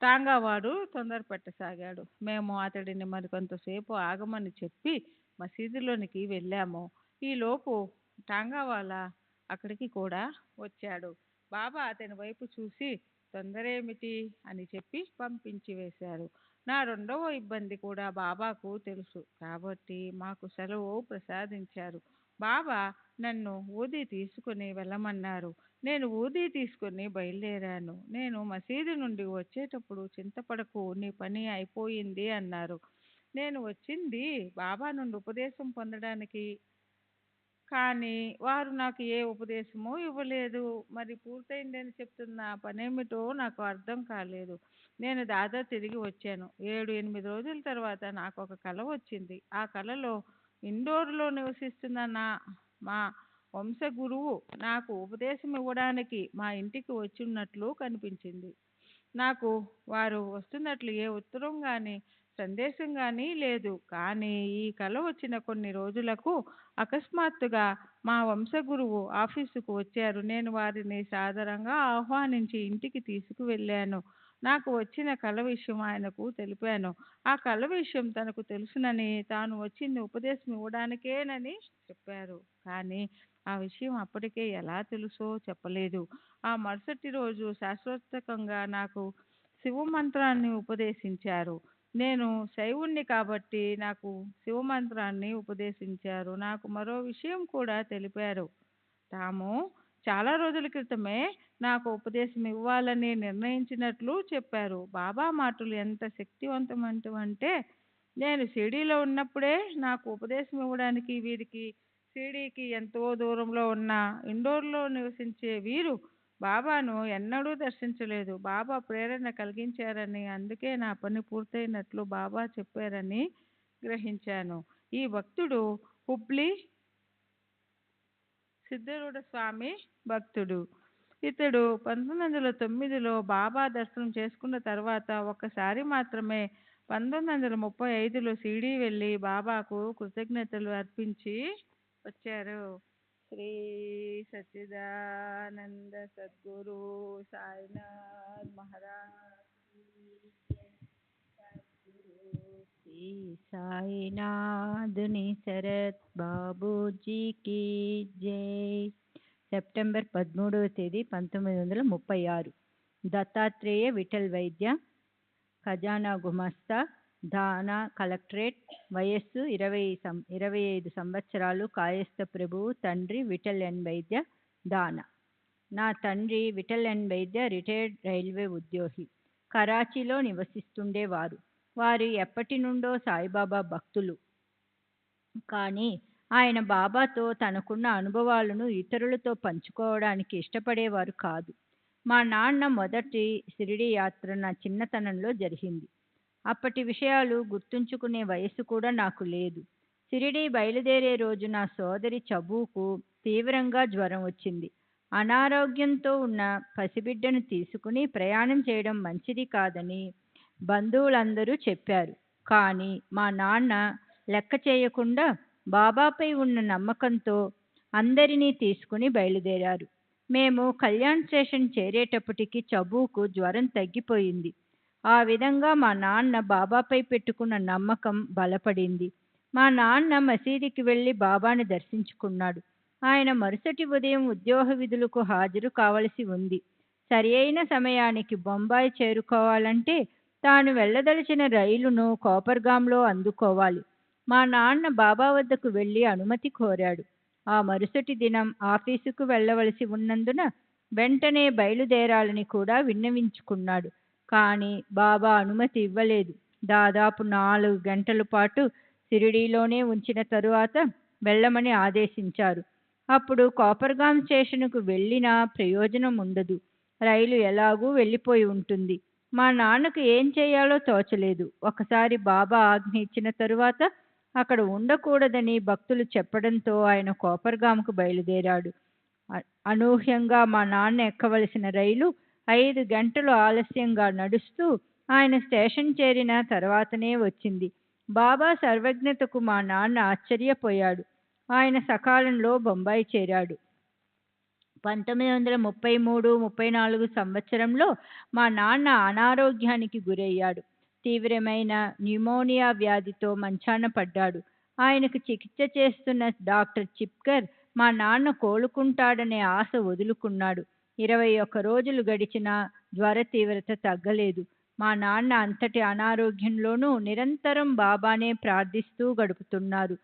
టాంగావాడు తొందర పెట్టసాగాడు. మేము అతడిని మరికొంతసేపు ఆగమని చెప్పి మసీదులోనికి వెళ్ళాము. ఈలోపు టాంగావాల అక్కడికి కూడా వచ్చాడు. బాబా అతని వైపు చూసి తొందరేమిటి అని చెప్పి పంపించి వేశారు. నా రెండవ ఇబ్బంది కూడా బాబాకు తెలుసు కాబట్టి మాకు సెలవు ప్రసాదించారు. బాబా నన్ను ఊది తీసుకుని వెళ్ళమన్నారు. నేను ఊది తీసుకుని బయలుదేరాను. నేను మసీదు నుండి వచ్చేటప్పుడు చింతపడకు, నీ పని అయిపోయింది అన్నారు. నేను వచ్చింది బాబా నుండి ఉపదేశం పొందడానికి, కానీ వారు నాకు ఏ ఉపదేశమూ ఇవ్వలేదు. మరి పూర్తయిందని చెప్తున్న పనేమిటో నాకు అర్థం కాలేదు. నేను దాదాపు తిరిగి వచ్చాను. 7-8 రోజుల తర్వాత నాకు ఒక కల వచ్చింది. ఆ కలలో ఇండోర్లో నివసిస్తున్న మా వంశ గురువు నాకు ఉపదేశం ఇవ్వడానికి మా ఇంటికి వచ్చినట్లు కనిపించింది. నాకు వారు వస్తున్నట్లు ఏ ఉత్తరం కానీ సందేశం కానీ లేదు. కానీ ఈ కల వచ్చిన కొన్ని రోజులకు అకస్మాత్తుగా మా వంశగురువు ఆఫీసుకు వచ్చారు. నేను వారిని సాదరంగా ఆహ్వానించి ఇంటికి తీసుకువెళ్ళాను. నాకు వచ్చిన కల విషయం ఆయనకు తెలిపాను. ఆ కల విషయం తనకు తెలుసునని, తాను వచ్చింది ఉపదేశం ఇవ్వడానికేనని చెప్పారు. కానీ ఆ విషయం అప్పటికే ఎలా తెలుసో చెప్పలేదు. ఆ మరుసటి రోజు శాశ్వతంగా నాకు శివమంత్రాన్ని ఉపదేశించారు. నేను శైవుణ్ణి కాబట్టి నాకు శివమంత్రాన్ని ఉపదేశించారు. నాకు మరో విషయం కూడా తెలిపారు. తాము చాలా రోజుల క్రితమే నాకు ఉపదేశం ఇవ్వాలని నిర్ణయించినట్లు చెప్పారు. బాబా మాటలు ఎంత శక్తివంతమైనవంటే, నేను షిరిడీలో ఉన్నప్పుడే నాకు ఉపదేశం ఇవ్వడానికి వీరికి షిరిడీకి ఎంతో దూరంలో ఉన్న ఇండోర్లో నివసించే వీరు బాబాను ఎన్నడూ దర్శించలేదు. బాబా ప్రేరణ కలిగించారని, అందుకే నా పని పూర్తయినట్లు బాబా చెప్పారని గ్రహించాను. ఈ భక్తుడు హుబ్లీ సిద్ధరూఢ స్వామి భక్తుడు. ఇతడు 1909లో బాబా దర్శనం చేసుకున్న తర్వాత ఒక్కసారి మాత్రమే 1935లో షిరిడీ వెళ్ళి బాబాకు కృతజ్ఞతలు అర్పించి వచ్చారు. శ్రీ సచ్చిదానంద సద్గురు సాయినాథ్ మహారాజ్ శ్రీ సాయినాథుని శరత్ బాబూజీకి జై. సెప్టెంబర్ 13వ తేదీ 1936. దత్తాత్రేయ విఠల్ వైద్య, ఖజానా గుమస్తా, ధానా కలెక్టరేట్. వయస్సు 25 సంవత్సరాలు. కాయస్థ ప్రభువు. తండ్రి విఠల్ ఎన్ వైద్య, దానా. నా తండ్రి విఠల్ ఎన్ వైద్య రిటైర్డ్ రైల్వే ఉద్యోగి. కరాచీలో నివసిస్తుండేవారు. వారు ఎప్పటి నుండో సాయిబాబా భక్తులు. కానీ ఆయన బాబాతో తనకున్న అనుభవాలను ఇతరులతో పంచుకోవడానికి ఇష్టపడేవారు కాదు. మా నాన్న మొదటి షిరిడీ యాత్ర నా చిన్నతనంలో జరిగింది. అప్పటి విషయాలు గుర్తుంచుకునే వయసు కూడా నాకు లేదు. షిరిడీ బయలుదేరే రోజు నా సోదరి చబూకు తీవ్రంగా జ్వరం వచ్చింది. అనారోగ్యంతో ఉన్న పసిబిడ్డను తీసుకుని ప్రయాణం చేయడం మంచిది కాదని బంధువులందరూ చెప్పారు. కానీ మా నాన్న లెక్క చేయకుండా బాబాపై ఉన్న నమ్మకంతో అందరినీ తీసుకుని బయలుదేరారు. మేము కళ్యాణ్ స్టేషన్ చేరేటప్పటికి చబూకు జ్వరం తగ్గిపోయింది. ఆ విధంగా మా నాన్న బాబాపై పెట్టుకున్న నమ్మకం బలపడింది. మా నాన్న మసీదుకి వెళ్ళి బాబాని దర్శించుకున్నాడు. ఆయన మరుసటి ఉదయం ఉద్యోగ విధులకు హాజరు కావలసి ఉంది. సరి అయిన సమయానికి బొంబాయి చేరుకోవాలంటే తాను వెళ్ళదలిచిన రైలును కోపర్గాంలో అందుకోవాలి. మా నాన్న బాబా వద్దకు వెళ్ళి అనుమతి కోరాడు. ఆ మరుసటి దినం ఆఫీసుకు వెళ్ళవలసి ఉన్నందున వెంటనే బయలుదేరాలని కూడా విన్నవించుకున్నాడు. కానీ బాబా అనుమతి ఇవ్వలేదు. దాదాపు 4 గంటల పాటు షిరిడీలోనే ఉంచిన తరువాత వెళ్ళమని ఆదేశించారు. అప్పుడు కోపర్గాం స్టేషన్కు వెళ్ళినా ప్రయోజనం ఉండదు. రైలు ఎలాగూ వెళ్ళిపోయి ఉంటుంది. మా నాన్నకు ఏం చేయాలో తోచలేదు. ఒకసారి బాబా ఆజ్ఞ ఇచ్చిన తరువాత అక్కడ ఉండకూడదని భక్తులు చెప్పడంతో ఆయన కోపర్గాంకు బయలుదేరాడు. అనూహ్యంగా మా నాన్న ఎక్కవలసిన రైలు 5 గంటలు ఆలస్యంగా నడుస్తూ ఆయన స్టేషన్ చేరిన తర్వాతనే వచ్చింది. బాబా సర్వజ్ఞతకు మా నాన్న ఆశ్చర్యపోయాడు. ఆయన సకాలంలో బొంబాయి చేరాడు. 1933-34 సంవత్సరంలో మా నాన్న అనారోగ్యానికి గురయ్యాడు. తీవ్రమైన న్యూమోనియా వ్యాధితో మంచాన పడ్డాడు. ఆయనకు చికిత్స చేస్తున్న డాక్టర్ చిప్కర్ మా నాన్న కోలుకుంటాడనే ఆశ వదులుకున్నాడు. 21 రోజులు గడిచినా జ్వర తీవ్రత తగ్గలేదు. మా నాన్న అంతటి అనారోగ్యంలోనూ నిరంతరం బాబానే ప్రార్థిస్తూ గడుపుతున్నారు.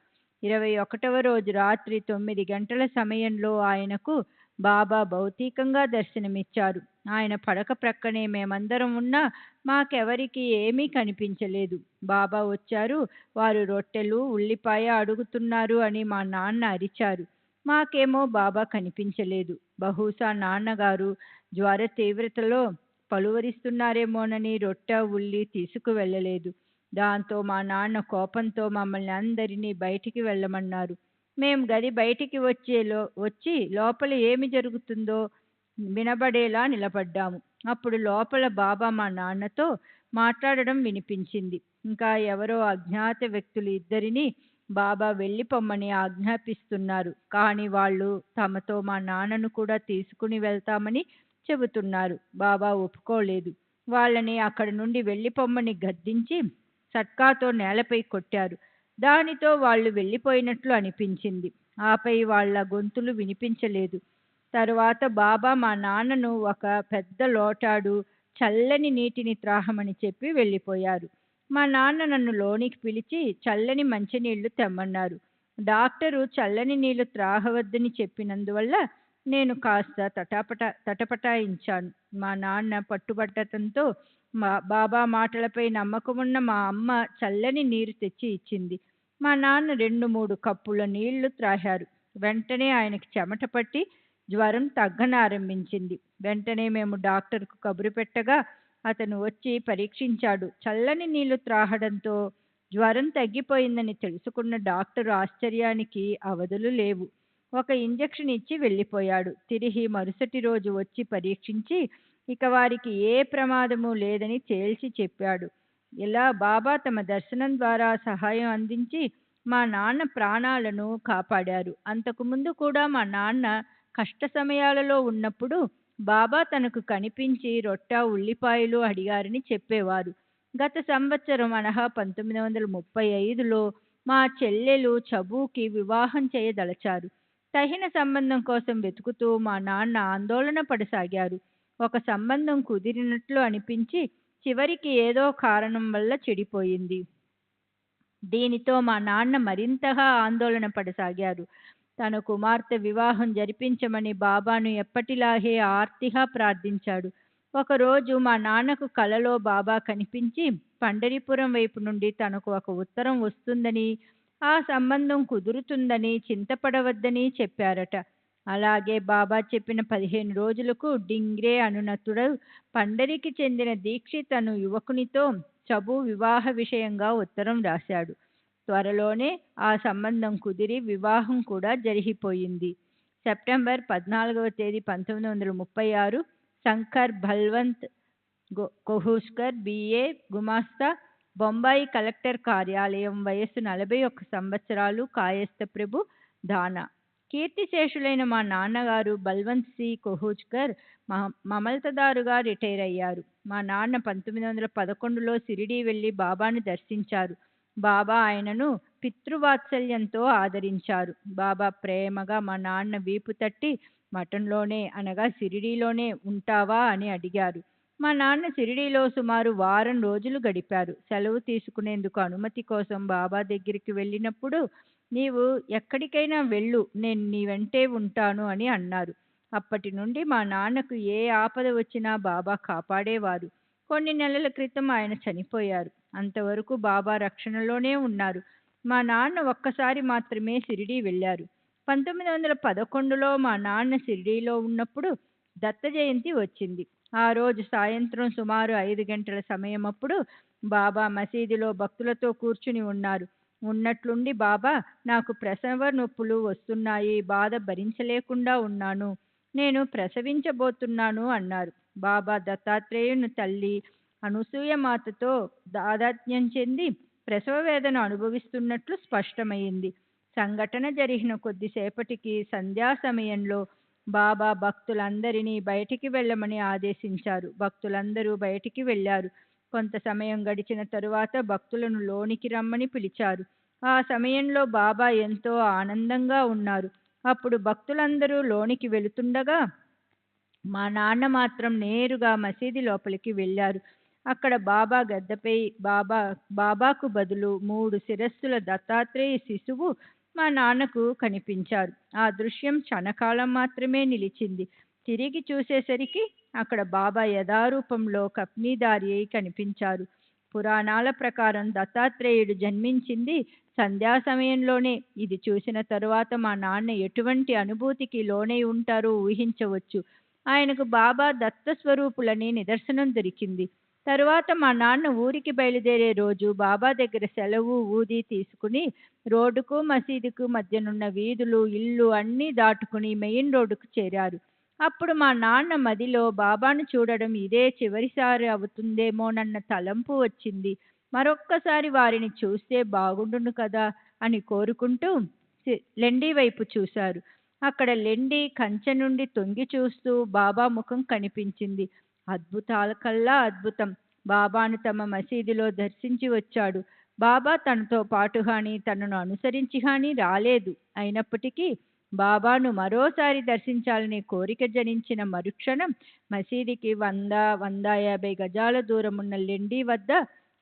21వ రోజు రాత్రి 9 గంటల సమయంలో ఆయనకు బాబా భౌతికంగా దర్శనమిచ్చారు. ఆయన పడక ప్రక్కనే మేమందరం ఉన్నా మాకెవరికి ఏమీ కనిపించలేదు. బాబా వచ్చారు. వారు రొట్టెలు, ఉల్లిపాయ అడుగుతున్నారు అని మా నాన్న అరిచారు. మాకేమో బాబా కనిపించలేదు. బహుశా నాన్నగారు జ్వర తీవ్రతలో పలువరిస్తున్నారేమోనని రొట్టె, ఉల్లి తీసుకువెళ్ళలేదు. దాంతో మా నాన్న కోపంతో మమ్మల్ని అందరినీ బయటికి వెళ్ళమన్నారు. మేం గది బయటికి వచ్చి లోపల ఏమి జరుగుతుందో వినబడేలా నిలబడ్డాము. అప్పుడు లోపల బాబా మా నాన్నతో మాట్లాడడం వినిపించింది. ఇంకా ఎవరో అజ్ఞాత వ్యక్తులు ఇద్దరిని బాబా వెళ్ళిపోమ్మని ఆజ్ఞాపిస్తున్నారు. కానీ వాళ్ళు తమతో మా నాన్నను కూడా తీసుకుని వెళ్తామని చెబుతున్నారు. బాబా ఒప్పుకోలేదు. వాళ్ళని అక్కడి నుండి వెళ్ళిపోమ్మని గద్దించి సట్కాతో నేలపై కొట్టారు. దానితో వాళ్ళు వెళ్ళిపోయినట్లు అనిపించింది. ఆపై వాళ్ళ గొంతులు వినిపించలేదు. తరువాత బాబా మా నాన్నను ఒక పెద్ద లోటాడు చల్లని నీటిని త్రాగమని చెప్పి వెళ్ళిపోయారు. మా నాన్న నన్ను లోనికి పిలిచి చల్లని మంచినీళ్లు తెమ్మన్నారు. డాక్టరు చల్లని నీళ్లు త్రాగవద్దని చెప్పినందువల్ల నేను కాస్త తటపటాయించాను. మా నాన్న పట్టుబట్టడంతో బాబా మాటలపై నమ్మకమున్న మా అమ్మ చల్లని నీరు తెచ్చి ఇచ్చింది. మా నాన్న 2-3 కప్పుల నీళ్లు త్రాగారు. వెంటనే ఆయనకి చెమట పట్టి జ్వరం తగ్గనారంభించింది. వెంటనే మేము డాక్టర్కు కబురు పెట్టగా అతను వచ్చి పరీక్షించాడు. చల్లని నీళ్లు త్రాగడంతో జ్వరం తగ్గిపోయిందని తెలుసుకున్న డాక్టరు ఆశ్చర్యానికి అవధులు లేవు. ఒక ఇంజెక్షన్ ఇచ్చి వెళ్ళిపోయాడు. తిరిగి మరుసటి రోజు వచ్చి పరీక్షించి ఇక వారికి ఏ ప్రమాదము లేదని తేల్చి చెప్పాడు. ఇలా బాబా తమ దర్శనం ద్వారా సహాయం అందించి మా నాన్న ప్రాణాలను కాపాడారు. అంతకుముందు కూడా మా నాన్న కష్ట సమయాలలో ఉన్నప్పుడు బాబా తనకు కనిపించి రొట్టె, ఉల్లిపాయలు అడిగారని చెప్పేవారు. గత సంవత్సరం అనగా 1935లో మా చెల్లెలు చబూకి వివాహం చేయదలచారు. తగిన సంబంధం కోసం వెతుకుతూ మా నాన్న ఆందోళన పడసాగారు. ఒక సంబంధం కుదిరినట్లు అనిపించి చివరికి ఏదో కారణం వల్ల చెడిపోయింది. దీనితో మా నాన్న మరింతగా ఆందోళన పడసాగారు. తన కుమార్తె వివాహం జరిపించమని బాబాను ఎప్పటిలాగే ఆర్తిగా ప్రార్థించాడు. ఒకరోజు మా నాన్నకు కలలో బాబా కనిపించి పండరీపురం వైపు నుండి తనకు ఒక ఉత్తరం వస్తుందని, ఆ సంబంధం కుదురుతుందని చింతపడవద్దని చెప్పారట. అలాగే బాబా చెప్పిన 15 రోజులకు డింగ్రే అనునతుడు పండరికి చెందిన దీక్షిత్ అను యువకునితో చబు వివాహ విషయంగా ఉత్తరం రాశాడు. త్వరలోనే ఆ సంబంధం కుదిరి వివాహం కూడా జరిగిపోయింది. సెప్టెంబర్ 14వ తేదీ 1936 శంకర్ బల్వంత్ కొహూస్కర్ బిఏ గుమాస్తా, బొంబాయి కలెక్టర్ కార్యాలయం, వయస్సు 41 సంవత్సరాలు, కాయస్థ ప్రభు, ధానా. కీర్తిశేషులైన మా నాన్నగారు బల్వంత్ సి కొహూజ్కర్ మమల్తదారుగా రిటైర్ అయ్యారు. మా నాన్న 1911లో షిరిడీ వెళ్ళి బాబాను దర్శించారు. బాబా ఆయనను పితృవాత్సల్యంతో ఆదరించారు. బాబా ప్రేమగా మా నాన్న వీపు తట్టి మఠంలోనే అనగా షిరిడీలోనే ఉంటావా అని అడిగారు. మా నాన్న షిరిడీలో సుమారు వారం రోజులు గడిపారు. సెలవు తీసుకునేందుకు అనుమతి కోసం బాబా దగ్గరికి వెళ్ళినప్పుడు, నీవు ఎక్కడికైనా వెళ్ళు, నేను నీ వెంటే ఉంటాను అని అన్నారు. అప్పటి నుండి మా నాన్నకు ఏ ఆపద వచ్చినా బాబా కాపాడేవారు. కొన్ని నెలల క్రితం ఆయన చనిపోయారు. అంతవరకు బాబా రక్షణలోనే ఉన్నారు. మా నాన్న ఒక్కసారి మాత్రమే షిరిడీ వెళ్ళారు. 1911లో మా నాన్న షిరిడీలో ఉన్నప్పుడు దత్త జయంతి వచ్చింది. ఆ రోజు సాయంత్రం సుమారు 5 గంటల సమయమప్పుడు బాబా మసీదులో భక్తులతో కూర్చుని ఉన్నారు. ఉన్నట్లుండి బాబా, నాకు ప్రసవ నొప్పులు వస్తున్నాయి, బాధ భరించలేకుండా ఉన్నాను, నేను ప్రసవించబోతున్నాను అన్నారు. బాబా దత్తాత్రేయుని తల్లి అనసూయమాతతో దాదాత్మ్యం చెంది ప్రసవ వేదన అనుభవిస్తున్నట్లు స్పష్టమైంది. సంఘటన జరిగిన కొద్దిసేపటికి సంధ్యా సమయంలో బాబా భక్తులందరినీ బయటికి వెళ్ళమని ఆదేశించారు. భక్తులందరూ బయటికి వెళ్ళారు. కొంత సమయం గడిచిన తరువాత భక్తులను లోనికి రమ్మని పిలిచారు. ఆ సమయంలో బాబా ఎంతో ఆనందంగా ఉన్నారు. అప్పుడు భక్తులందరూ లోనికి వెళుతుండగా మా నాన్న మాత్రం నేరుగా మసీదు లోపలికి వెళ్ళారు. అక్కడ బాబా గద్దపై బాబాకు బదులు 3 శిరస్సుల దత్తాత్రేయ శిశువు మా నాన్నకు కనిపించారు. ఆ దృశ్యం క్షణకాలం మాత్రమే నిలిచింది. తిరిగి చూసేసరికి అక్కడ బాబా యథారూపంలో కప్నీదారి అయి కనిపించారు. పురాణాల ప్రకారం దత్తాత్రేయుడు జన్మించింది సంధ్యా సమయంలోనే. ఇది చూసిన తరువాత మా నాన్న ఎటువంటి అనుభూతికి లోనై ఉంటారో ఊహించవచ్చు. ఆయనకు బాబా దత్త స్వరూపులని నిదర్శనం దొరికింది. తరువాత మా నాన్న ఊరికి బయలుదేరే రోజు బాబా దగ్గర సెలవు ఊది తీసుకుని రోడ్డుకు మసీదుకు మధ్యనున్న వీధులు, ఇల్లు అన్నీ దాటుకుని మెయిన్ రోడ్డుకు చేరారు. అప్పుడు మా నాన్న మదిలో బాబాను చూడడం ఇదే చివరిసారి అవుతుందేమోనన్న తలంపు వచ్చింది. మరొక్కసారి వారిని చూస్తే బాగుండును కదా అని కోరుకుంటూ లెండి వైపు చూశారు. అక్కడ లెండి కంచె నుండి తొంగి చూస్తూ బాబా ముఖం కనిపించింది. అద్భుతాల కల్లా అద్భుతం. బాబాను తమ మసీదులో దర్శించి వచ్చాడు. బాబా తనతో పాటు కానీ తనను అనుసరించి కానీ రాలేదు. అయినప్పటికీ బాబాను మరోసారి దర్శించాలనే కోరిక జనించిన మరుక్షణం మసీదుకి 100-150 గజాల దూరమున్న లెండి వద్ద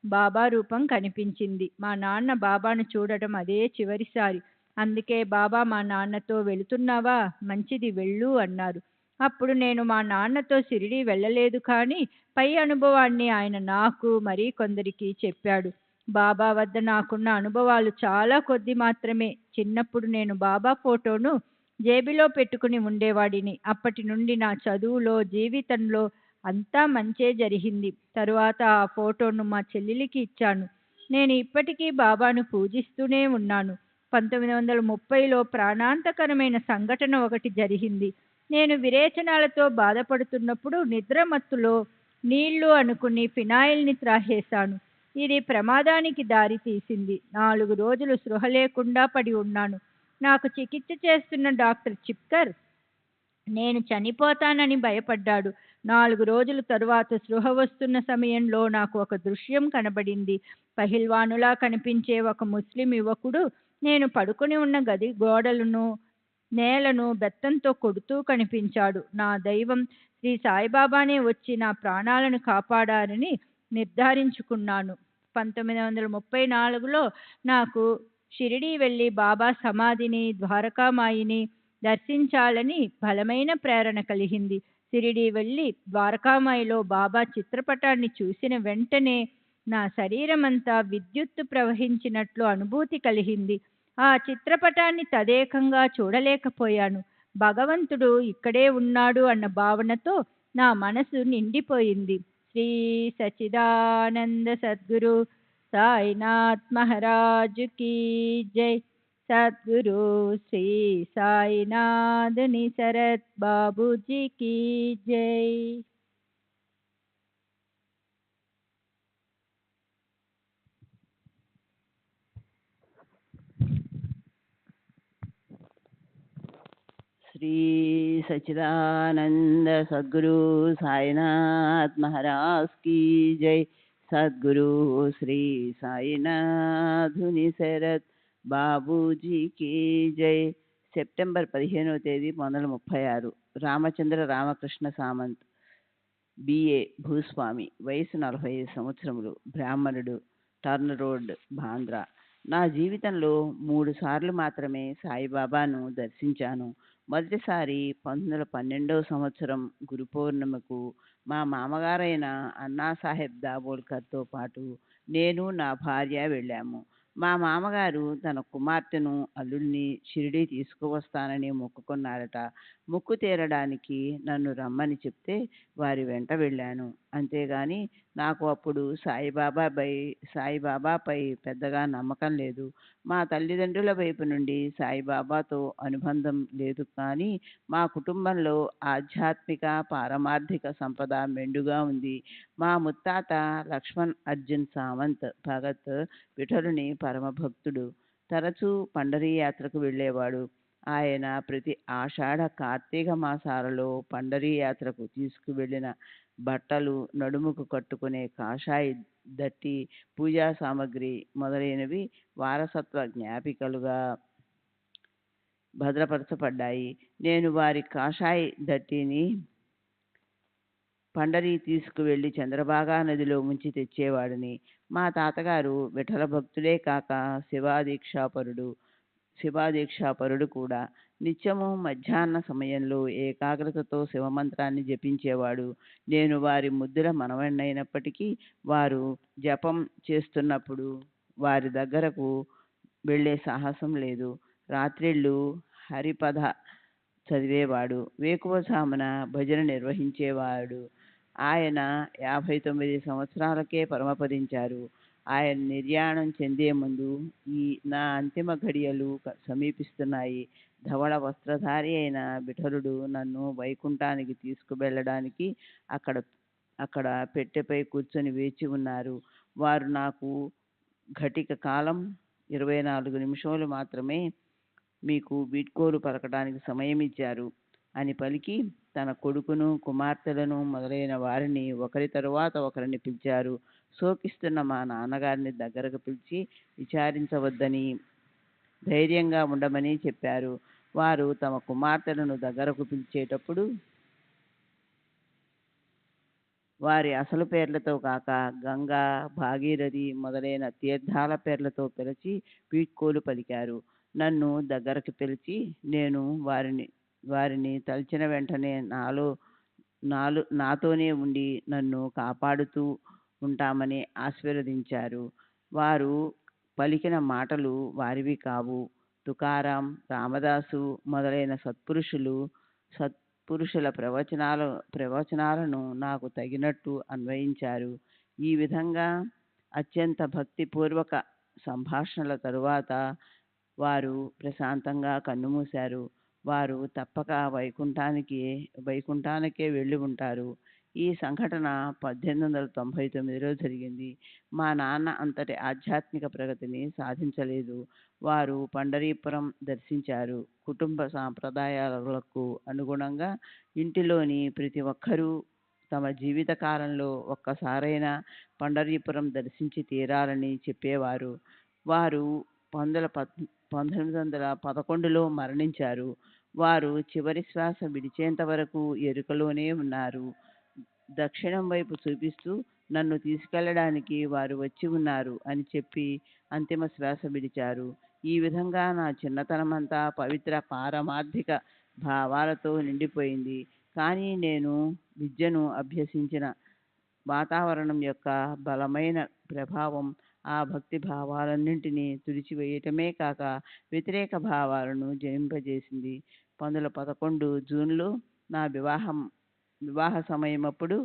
బాబా రూపం కనిపించింది. మా నాన్న బాబాను చూడటం అదే చివరిసారి. అందుకే బాబా మా నాన్నతో, వెళుతున్నావా, మంచిది వెళ్ళు అన్నారు. అప్పుడు నేను మా నాన్నతో షిరిడీ వెళ్ళలేదు, కానీ పై అనుభవాన్ని ఆయన నాకు మరీ కొందరికి చెప్పాడు. బాబా వద్ద నాకున్న అనుభవాలు చాలా కొద్ది మాత్రమే. చిన్నప్పుడు నేను బాబా ఫోటోను జేబులో పెట్టుకుని ఉండేవాడిని. అప్పటి నుండి నా చదువులో, జీవితంలో అంతా మంచే జరిగింది. తరువాత ఆ ఫోటోను మా చెల్లెలికి ఇచ్చాను. నేను ఇప్పటికీ బాబాను పూజిస్తూనే ఉన్నాను. 1930లో ప్రాణాంతకరమైన సంఘటన ఒకటి జరిగింది. నేను విరేచనాలతో బాధపడుతున్నప్పుడు నిద్రమత్తులో నీళ్లు అనుకుని ఫినాయిల్ని త్రాగేశాను. ఇది ప్రమాదానికి దారి తీసింది. 4 రోజులు స్పృహ లేకుండా పడి ఉన్నాను. నాకు చికిత్స చేస్తున్న డాక్టర్ చిప్కర్ నేను చనిపోతానని భయపడ్డాడు. 4 రోజుల తరువాత స్పృహ వస్తున్న సమయంలో నాకు ఒక దృశ్యం కనబడింది. పహిల్వానులా కనిపించే ఒక ముస్లిం యువకుడు నేను పడుకుని ఉన్న గది గోడలను, నేలను బెత్తంతో కొడుతూ కనిపించాడు. నా దైవం శ్రీ సాయిబాబానే వచ్చి నా ప్రాణాలను కాపాడారని నిర్ధారించుకున్నాను. 1934లో నాకు షిరిడీ వెళ్ళి బాబా సమాధిని, ద్వారకామాయిని దర్శించాలని బలమైన ప్రేరణ కలిగింది. షిరిడీ వెళ్ళి ద్వారకామాయిలో బాబా చిత్రపటాన్ని చూసిన వెంటనే నా శరీరమంతా విద్యుత్తు ప్రవహించినట్లు అనుభూతి కలిగింది. ఆ చిత్రపటాన్ని తదేకంగా చూడలేకపోయాను. భగవంతుడు ఇక్కడే ఉన్నాడు అన్న భావనతో నా మనసు నిండిపోయింది. శ్రీ సచిదానంద సద్గురు సాయినాథ్ మహారాజు కీ జై. సద్గురు శ్రీ సాయినాథుని శరత్ బాబూజీ కీ జై. श्री सच्चिदानंद सद्गुरु साईनाथ महाराज की जय। सद्गुरु श्री సాయినాథుని శరత్ బాబూజీకి జై. సెప్టెంబర్ 15వ తేదీ 1936. రామచంద్ర రామకృష్ణ సామంత్, బిఏ, భూస్వామి, వయసు 45 సంవత్సరములు, బ్రాహ్మణుడు, టర్న్ రోడ్, బాంద్రా. నా జీవితంలో 3 సార్లు మాత్రమే సాయిబాబాను దర్శించాను. మొదటిసారి 1912వ సంవత్సరం గురు పౌర్ణమికు మా మామగారైన అన్నాసాహెబ్ దాబోల్కర్తో పాటు నేను, నా భార్య వెళ్ళాము. మా మామగారు తన కుమార్తెను, అల్లుడిని షిరిడీ తీసుకువస్తానని మొక్కుకున్నారట. మొక్కు తీరడానికి నన్ను రమ్మని చెప్తే వారి వెంట వెళ్ళాను. అంతేగాని నాకు అప్పుడు సాయిబాబాపై పెద్దగా నమ్మకం లేదు. మా తల్లిదండ్రుల వైపు నుండి సాయిబాబాతో అనుబంధం లేదు, కానీ మా కుటుంబంలో ఆధ్యాత్మిక పారమార్థిక సంపద మెండుగా ఉంది. మా ముత్తాత లక్ష్మణ్ అర్జున్ సామంత్ భగత్ విఠలుని పరమభక్తుడు. తరచూ పండరీ యాత్రకు వెళ్ళేవాడు. ఆయన ప్రతి ఆషాఢ కార్తీక మాసాలలో పండరీ యాత్రకు తీసుకువెళ్ళిన బట్టలు, నడుముకు కట్టుకునే కాషాయ దట్టి, పూజా సామగ్రి మొదలైనవి వారసత్వ జ్ఞాపికలుగా భద్రపరచబడ్డాయి. నేను వారి కాషాయ దట్టిని పండరీ తీసుకువెళ్ళి చంద్రభాగా నదిలో ముంచి తెచ్చేవాడిని. మా తాతగారు విఠల భక్తుడే కాక శివాదీక్షాపరుడు కూడా. నిత్యము మధ్యాహ్న సమయంలో ఏకాగ్రతతో శివమంత్రాన్ని జపించేవాడు. నేను వారి ముద్దుల మనవణ్ణైనప్పటికీ వారు జపం చేస్తున్నప్పుడు వారి దగ్గరకు వెళ్ళే సాహసం లేదు. రాత్రిళ్ళు హరిపద చదివేవాడు. వేకువజామున భజన నిర్వహించేవాడు. ఆయన 59 సంవత్సరాలకే పరమపదించారు. ఆయన నిర్యాణం చెందే ముందు నా అంతిమ ఘడియలు సమీపిస్తున్నాయి. ధవళ వస్త్రధారి అయిన విఠలుడు నన్ను వైకుంఠానికి తీసుకువెళ్ళడానికి అక్కడ పెట్టెపై కూర్చొని వేచి ఉన్నారు. వారు నాకు ఘటిక కాలం 24 నిమిషములు మాత్రమే మీకు వీడ్కోలు పలకడానికి సమయం ఇచ్చారు అని పలికి తన కొడుకును, కుమార్తెలను మొదలైన వారిని ఒకరి తరువాత ఒకరిని పిలిచారు. శోకిస్తున్న మా నాన్నగారిని దగ్గరకు పిలిచి విచారించవద్దని, ధైర్యంగా ఉండమని చెప్పారు. వారు తమ కుమార్తెలను దగ్గరకు పిలిచేటప్పుడు వారి అసలు పేర్లతో కాక గంగా, భాగీరథి మొదలైన తీర్థాల పేర్లతో పిలిచి వీడ్కోలు పలికారు. నన్ను దగ్గరకు పిలిచి నేను వారిని తలిచిన వెంటనే నాతోనే ఉండి నన్ను కాపాడుతూ ఉంటామని ఆశీర్వదించారు. వారు పలికిన మాటలు వారివి కావు. తుకారాం, రామదాసు మొదలైన సత్పురుషుల ప్రవచనాలను నాకు తగినట్టు అన్వయించారు. ఈ విధంగా అత్యంత భక్తిపూర్వక సంభాషణల తరువాత వారు ప్రశాంతంగా కన్నుమూశారు. వారు తప్పక వైకుంఠానికే వెళ్ళి ఉంటారు. ఈ సంఘటన 1899లో జరిగింది. మా నాన్న అంతటి ఆధ్యాత్మిక ప్రగతిని సాధించలేదు. వారు పండరీపురం దర్శించారు. కుటుంబ సాంప్రదాయాలకు అనుగుణంగా ఇంటిలోని ప్రతి ఒక్కరూ తమ జీవిత కాలంలో ఒక్కసారైనా పండరీపురం దర్శించి తీరాలని చెప్పేవారు. వారు 1911లో మరణించారు. వారు చివరి శ్వాస విడిచేంత వరకు ఎరుకలోనే ఉన్నారు. దక్షిణం వైపు చూపిస్తూ నన్ను తీసుకెళ్ళడానికి వారు వచ్చి ఉన్నారు అని చెప్పి అంతిమ శ్వాస విడిచారు. ఈ విధంగా నా చిన్నతనమంతా పవిత్ర పారమార్థిక భావాలతో నిండిపోయింది. కానీ నేను విద్యను అభ్యసించిన వాతావరణం యొక్క బలమైన ప్రభావం ఆ భక్తి భావాలన్నింటినీ తుడిచివేయటమే కాక వ్యతిరేక భావాలను జనింపజేసింది. 1911 జూన్లో నా వివాహ సమయమప్పుడు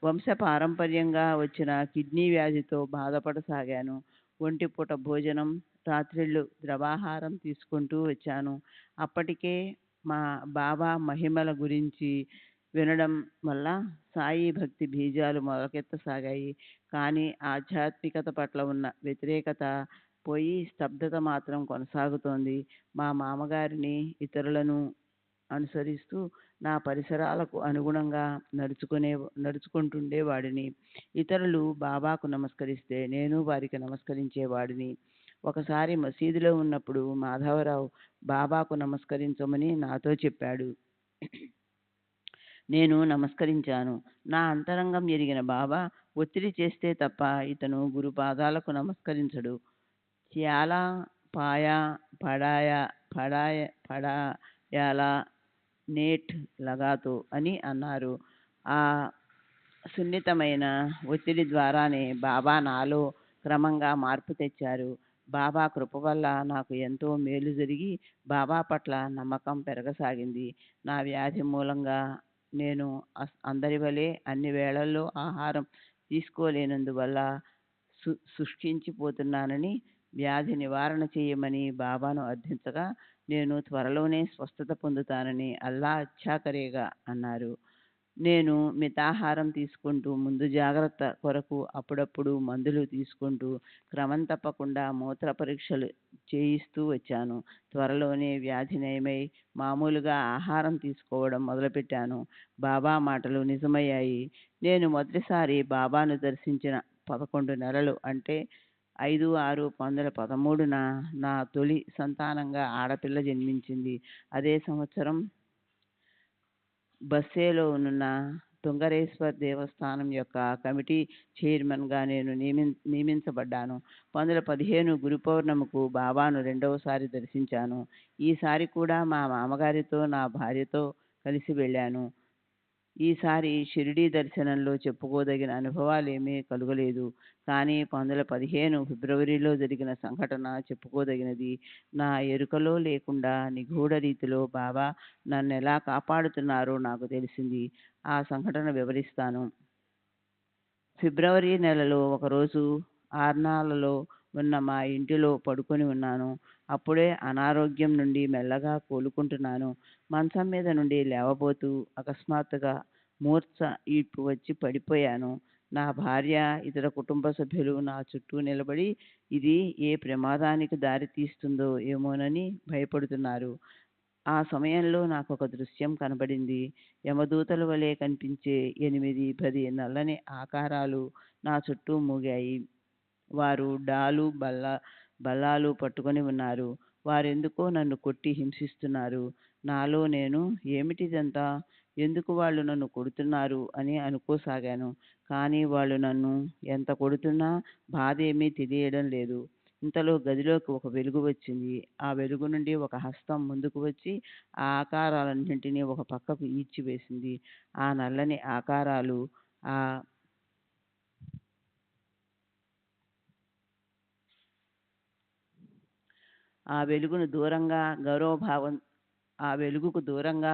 వంశపారంపర్యంగా వచ్చిన కిడ్నీ వ్యాధితో బాధపడసాగాను. ఒంటిపూట భోజనం, రాత్రిళ్ళు ద్రవాహారం తీసుకుంటూ వచ్చాను. అప్పటికే మా బాబా మహిమల గురించి వినడం వల్ల సాయి భక్తి బీజాలు మొలకెత్తసాగాయి. కానీ ఆధ్యాత్మికత పట్ల ఉన్న వ్యతిరేకత పోయి స్తబ్దత మాత్రం కొనసాగుతోంది. మా మామగారిని, ఇతరులను అనుసరిస్తూ నా పరిసరాలకు అనుగుణంగా నడుచుకుంటుండేవాడిని. ఇతరులు బాబాకు నమస్కరిస్తే నేను వారికి నమస్కరించేవాడిని. ఒకసారి మసీదులో ఉన్నప్పుడు మాధవరావు బాబాకు నమస్కరించమని నాతో చెప్పాడు. నేను నమస్కరించాను. నా అంతరంగం ఎరిగిన బాబా ఒత్తిడి చేస్తే తప్ప ఇతను గురుపాదాలకు నమస్కరించడు. చ్యాలా పాయా పడాయాలా నేట్ లగాతో అని అన్నారు. ఆ సున్నితమైన ఒత్తిడి ద్వారానే బాబా నాలో క్రమంగా మార్పు తెచ్చారు. బాబా కృప వల్ల నాకు ఎంతో మేలు జరిగి బాబా పట్ల నమ్మకం పెరగసాగింది. నా వ్యాధి మూలంగా నేను అందరి వలె అన్ని వేళల్లో ఆహారం తీసుకోలేనందువల్ల శుష్కించిపోతున్నానని, వ్యాధి నివారణ చేయమని బాబాను అర్థించగా నేను త్వరలోనే స్వస్థత పొందుతానని అల్లా అచ్చా కరేగా అన్నారు. నేను మితాహారం తీసుకుంటూ ముందు జాగ్రత్త కొరకు అప్పుడప్పుడు మందులు తీసుకుంటూ క్రమం తప్పకుండా మూత్ర పరీక్షలు చేయిస్తూ వచ్చాను. త్వరలోనే వ్యాధి నయమై మామూలుగా ఆహారం తీసుకోవడం మొదలుపెట్టాను. బాబా మాటలు నిజమయ్యాయి. నేను మొదటిసారి బాబాను దర్శించిన 11 నెలలు అంటే 5/6/2013న నా తొలి సంతానంగా ఆడపిల్ల జన్మించింది. అదే సంవత్సరం బస్సేలో ఉన్న తుంగరేశ్వర్ దేవస్థానం యొక్క కమిటీ చైర్మన్గా నేను నియమించబడ్డాను. 2015 గురు పౌర్ణమికు బాబాను రెండవసారి దర్శించాను. ఈసారి కూడా మా మామగారితో నా భార్యతో కలిసి వెళ్ళాను. ఈసారి షిరిడీ దర్శనంలో చెప్పుకోదగిన అనుభవాలేమీ కలుగలేదు. కానీ 2015 ఫిబ్రవరిలో జరిగిన సంఘటన చెప్పుకోదగినది. నా ఎరుకలో లేకుండా నిగూఢ రీతిలో బాబా నన్ను ఎలా కాపాడుతున్నారో నాకు తెలిసింది. ఆ సంఘటన వివరిస్తాను. ఫిబ్రవరి నెలలో ఒకరోజు ఆర్నాలలో ఉన్న మా ఇంటిలో పడుకొని ఉన్నాను. అప్పుడే అనారోగ్యం నుండి మెల్లగా కోలుకుంటున్నాను. మంచం మీద నుండి లేవబోతూ అకస్మాత్తుగా మూర్ఛ ఈడ్పు వచ్చి పడిపోయాను. నా భార్య, ఇతర కుటుంబ సభ్యులు నా చుట్టూ నిలబడి ఇది ఏ ప్రమాదానికి దారి తీస్తుందో ఏమోనని భయపడుతున్నారు. ఆ సమయంలో నాకు ఒక దృశ్యం కనబడింది. యమదూతల వలె కనిపించే 8-10 నల్లని ఆకారాలు నా చుట్టూ మూగాయి. వారు డాలు బల్లాలు పట్టుకొని ఉన్నారు. వారెందుకో నన్ను కొట్టి హింసిస్తున్నారు. నాలో నేను ఏమిటిదంతా, ఎందుకు వాళ్ళు నన్ను కొడుతున్నారు అని అనుకోసాగాను. కానీ వాళ్ళు నన్ను ఎంత కొడుతున్నా బాధ ఏమీ తెలియడం లేదు. ఇంతలో గదిలోకి ఒక వెలుగు వచ్చింది. ఆ వెలుగు నుండి ఒక హస్తం ముందుకు వచ్చి ఆ ఆకారాలన్నింటినీ ఒక పక్కకు ఈడ్చివేసింది. ఆ నల్లని ఆకారాలు ఆ వెలుగుకు దూరంగా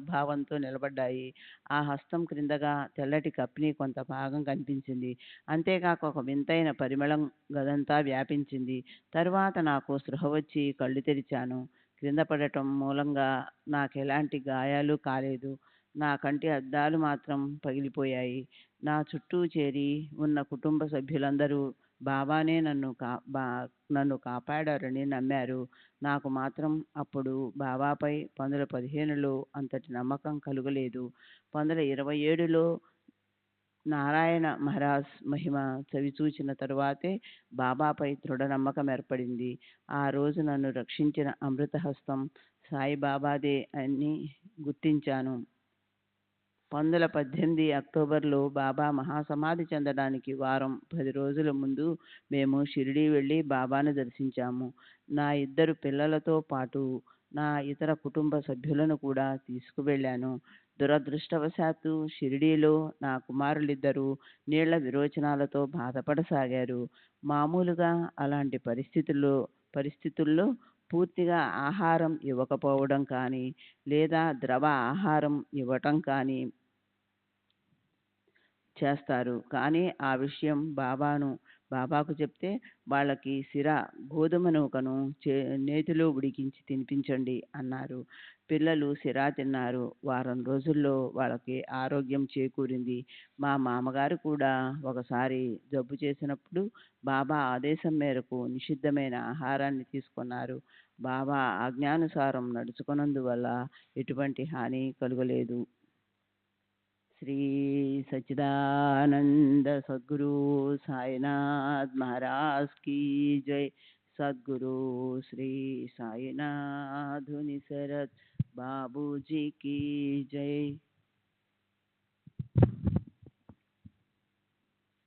భావంతో నిలబడ్డాయి. ఆ హస్తం క్రిందగా తెల్లటి కప్పిని కొంత భాగం కనిపించింది. అంతేకాక ఒక వింతైన పరిమళం గదంతా వ్యాపించింది. తరువాత నాకు స్పృహ వచ్చి కళ్ళు తెరిచాను. క్రింద పడటం మూలంగా నాకెలాంటి గాయాలు కాలేదు. నా కంటి అద్దాలు మాత్రం పగిలిపోయాయి. నా చుట్టూ చేరి ఉన్న కుటుంబ సభ్యులందరూ బాబానే నన్ను కాపాడారని నమ్మారు. నాకు మాత్రం అప్పుడు బాబాపై 2015లో అంతటి నమ్మకం కలుగలేదు. 2027లో నారాయణ మహారాజ్ మహిమ చవిచూచిన తరువాతే బాబాపై దృఢ నమ్మకం ఏర్పడింది. ఆ రోజు నన్ను రక్షించిన అమృతహస్తం సాయిబాబాదే అని గుర్తించాను. 2018 అక్టోబర్లో బాబా మహాసమాధి చెందడానికి వారం 10 రోజుల ముందు మేము షిరిడీ వెళ్ళి బాబాను దర్శించాము. నా 2 పిల్లలతో పాటు నా ఇతర కుటుంబ సభ్యులను కూడా తీసుకువెళ్ళాను. దురదృష్టవశాత్తు షిరిడీలో నా కుమారులిద్దరూ నీళ్ల విరోచనాలతో బాధపడసాగారు. మామూలుగా అలాంటి పరిస్థితుల్లో పూర్తిగా ఆహారం ఇవ్వకపోవడం కానీ లేదా ద్రవ ఆహారం ఇవ్వటం కానీ చేస్తారు. కానీ ఆ విషయం బాబాను బాబాకు చెప్తే వాళ్ళకి సిరా గోధుమ నూకను నేతిలో ఉడికించి తినిపించండి అన్నారు. పిల్లలు సిరా తిన్నారు. వారం రోజుల్లో వాళ్ళకి ఆరోగ్యం చేకూరింది. మా మామగారు కూడా ఒకసారి జబ్బు చేసినప్పుడు బాబా ఆదేశం మేరకు నిషిద్ధమైన ఆహారాన్ని తీసుకున్నారు. బాబా ఆజ్ఞానుసారం నడుచుకున్నందువల్ల ఎటువంటి హాని కలుగలేదు. శ్రీ సచ్చిదానంద సద్గురు సాయినాథ్ మహారాజ్ की जय. सद्गुरु श्री साईनाथ निसरत बाबूजी की जय.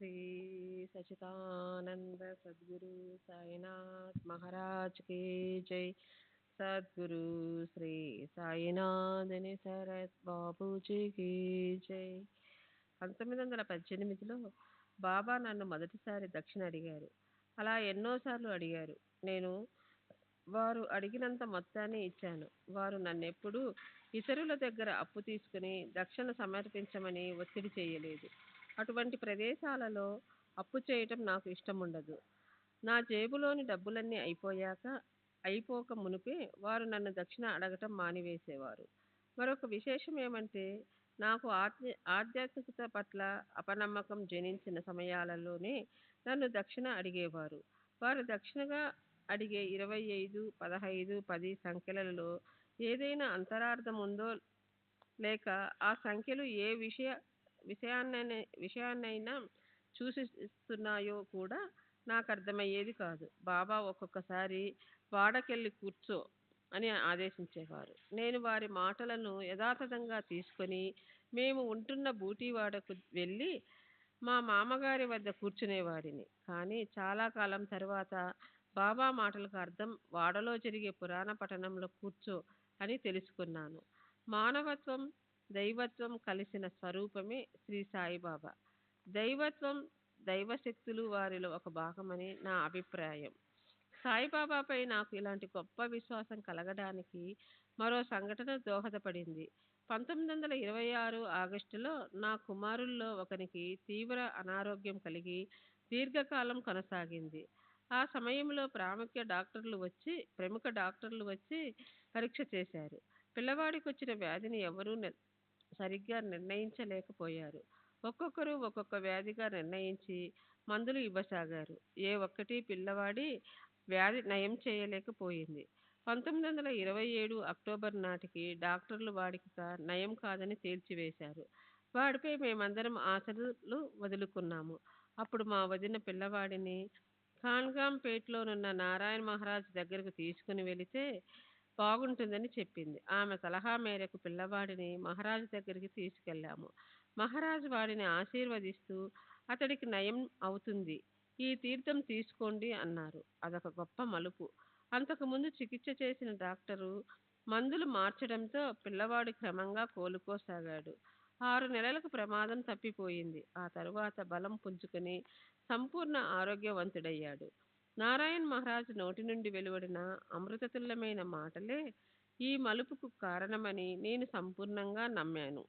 श्री सच्चिदानंद सद्गुरु साईनाथ महाराज की जय. सद्गुरु श्री సాయినాథ్ నిసరత్ బాబూజీకి జై. 1918లో బాబా నన్ను మొదటిసారి దక్షిణ అడిగారు. అలా ఎన్నోసార్లు అడిగారు. నేను వారు అడిగినంత మొత్తాన్ని ఇచ్చాను. వారు నన్నెప్పుడూ ఇతరుల దగ్గర అప్పు తీసుకుని దక్షిణ సమర్పించమని ఒత్తిడి చేయలేదు. అటువంటి ప్రదేశాలలో అప్పు చేయటం నాకు ఇష్టం ఉండదు. నా జేబులోని డబ్బులన్నీ అయిపోక మునిపే వారు నన్ను దక్షిణ అడగటం మానివేసేవారు. మరొక విశేషం ఏమంటే, నాకు ఆధ్యాత్మికత పట్ల అపనమ్మకం జనించిన సమయాలలోనే నన్ను దక్షిణ అడిగేవారు. వారు దక్షిణగా అడిగే 25, 15, 10 సంఖ్యలలో ఏదైనా అంతరార్థం ఉందో లేక ఆ సంఖ్యలు ఏ విషయాన్నైనా సూచిస్తున్నాయో కూడా నాకు అర్థమయ్యేది కాదు. బాబా ఒక్కొక్కసారి వాడకెళ్ళి కూర్చో అని ఆదేశించేవారు. నేను వారి మాటలను యథాతథంగా తీసుకొని మేము ఉంటున్న బూటీవాడకు వెళ్ళి మా మామగారి వద్ద కూర్చునేవాడిని. కానీ చాలా కాలం తర్వాత బాబా మాటలకు అర్థం వాడలో జరిగే పురాణ పఠనంలో కూర్చో అని తెలుసుకున్నాను. మానవత్వం, దైవత్వం కలిసిన స్వరూపమే శ్రీ సాయిబాబా. దైవత్వం, దైవశక్తులు వారిలో ఒక భాగమని నా అభిప్రాయం. సాయిబాబాపై నాకు ఇలాంటి గొప్ప విశ్వాసం కలగడానికి మరో సంఘటన దోహదపడింది. 1926 ఆగస్టులో నా కుమారుల్లో ఒకనికి తీవ్ర అనారోగ్యం కలిగి దీర్ఘకాలం కొనసాగింది. ఆ సమయంలో ప్రముఖ డాక్టర్లు వచ్చి పరీక్ష చేశారు. పిల్లవాడికి వచ్చిన వ్యాధిని ఎవరూ సరిగ్గా నిర్ణయించలేకపోయారు. ఒక్కొక్కరు ఒక్కొక్క వ్యాధిగా నిర్ణయించి మందులు ఇవ్వసాగారు. ఏ ఒక్కటి పిల్లవాడి వ్యాధి నయం చేయలేకపోయింది. 1927 అక్టోబర్ నాటికి డాక్టర్లు వాడికి నయం కాదని తేల్చివేశారు. వాడిపై మేమందరం ఆశలు వదులుకున్నాము. అప్పుడు మా వదిన పిల్లవాడిని ఖాన్గాంపేట్లోనున్న నారాయణ మహారాజ్ దగ్గరకు తీసుకుని వెళితే బాగుంటుందని చెప్పింది. ఆమె సలహా మేరకు పిల్లవాడిని మహారాజు దగ్గరికి తీసుకెళ్ళాము. మహారాజు వాడిని ఆశీర్వదిస్తూ అతడికి నయం అవుతుంది, ఈ తీర్థం తీసుకోండి అన్నారు. అదొక గొప్ప మలుపు. అంతకుముందు చికిత్స చేసిన డాక్టరు మందులు మార్చడంతో పిల్లవాడు క్రమంగా కోలుకోసాగాడు. 6 నెలలకు ప్రమాదం తప్పిపోయింది. ఆ తరువాత బలం పుంజుకొని సంపూర్ణ ఆరోగ్యవంతుడయ్యాడు. నారాయణ్ మహారాజ్ నోటి నుండి వెలువడిన అమృతతుల్యమైన మాటలే ఈ మలుపుకు కారణమని నేను సంపూర్ణంగా నమ్మాను.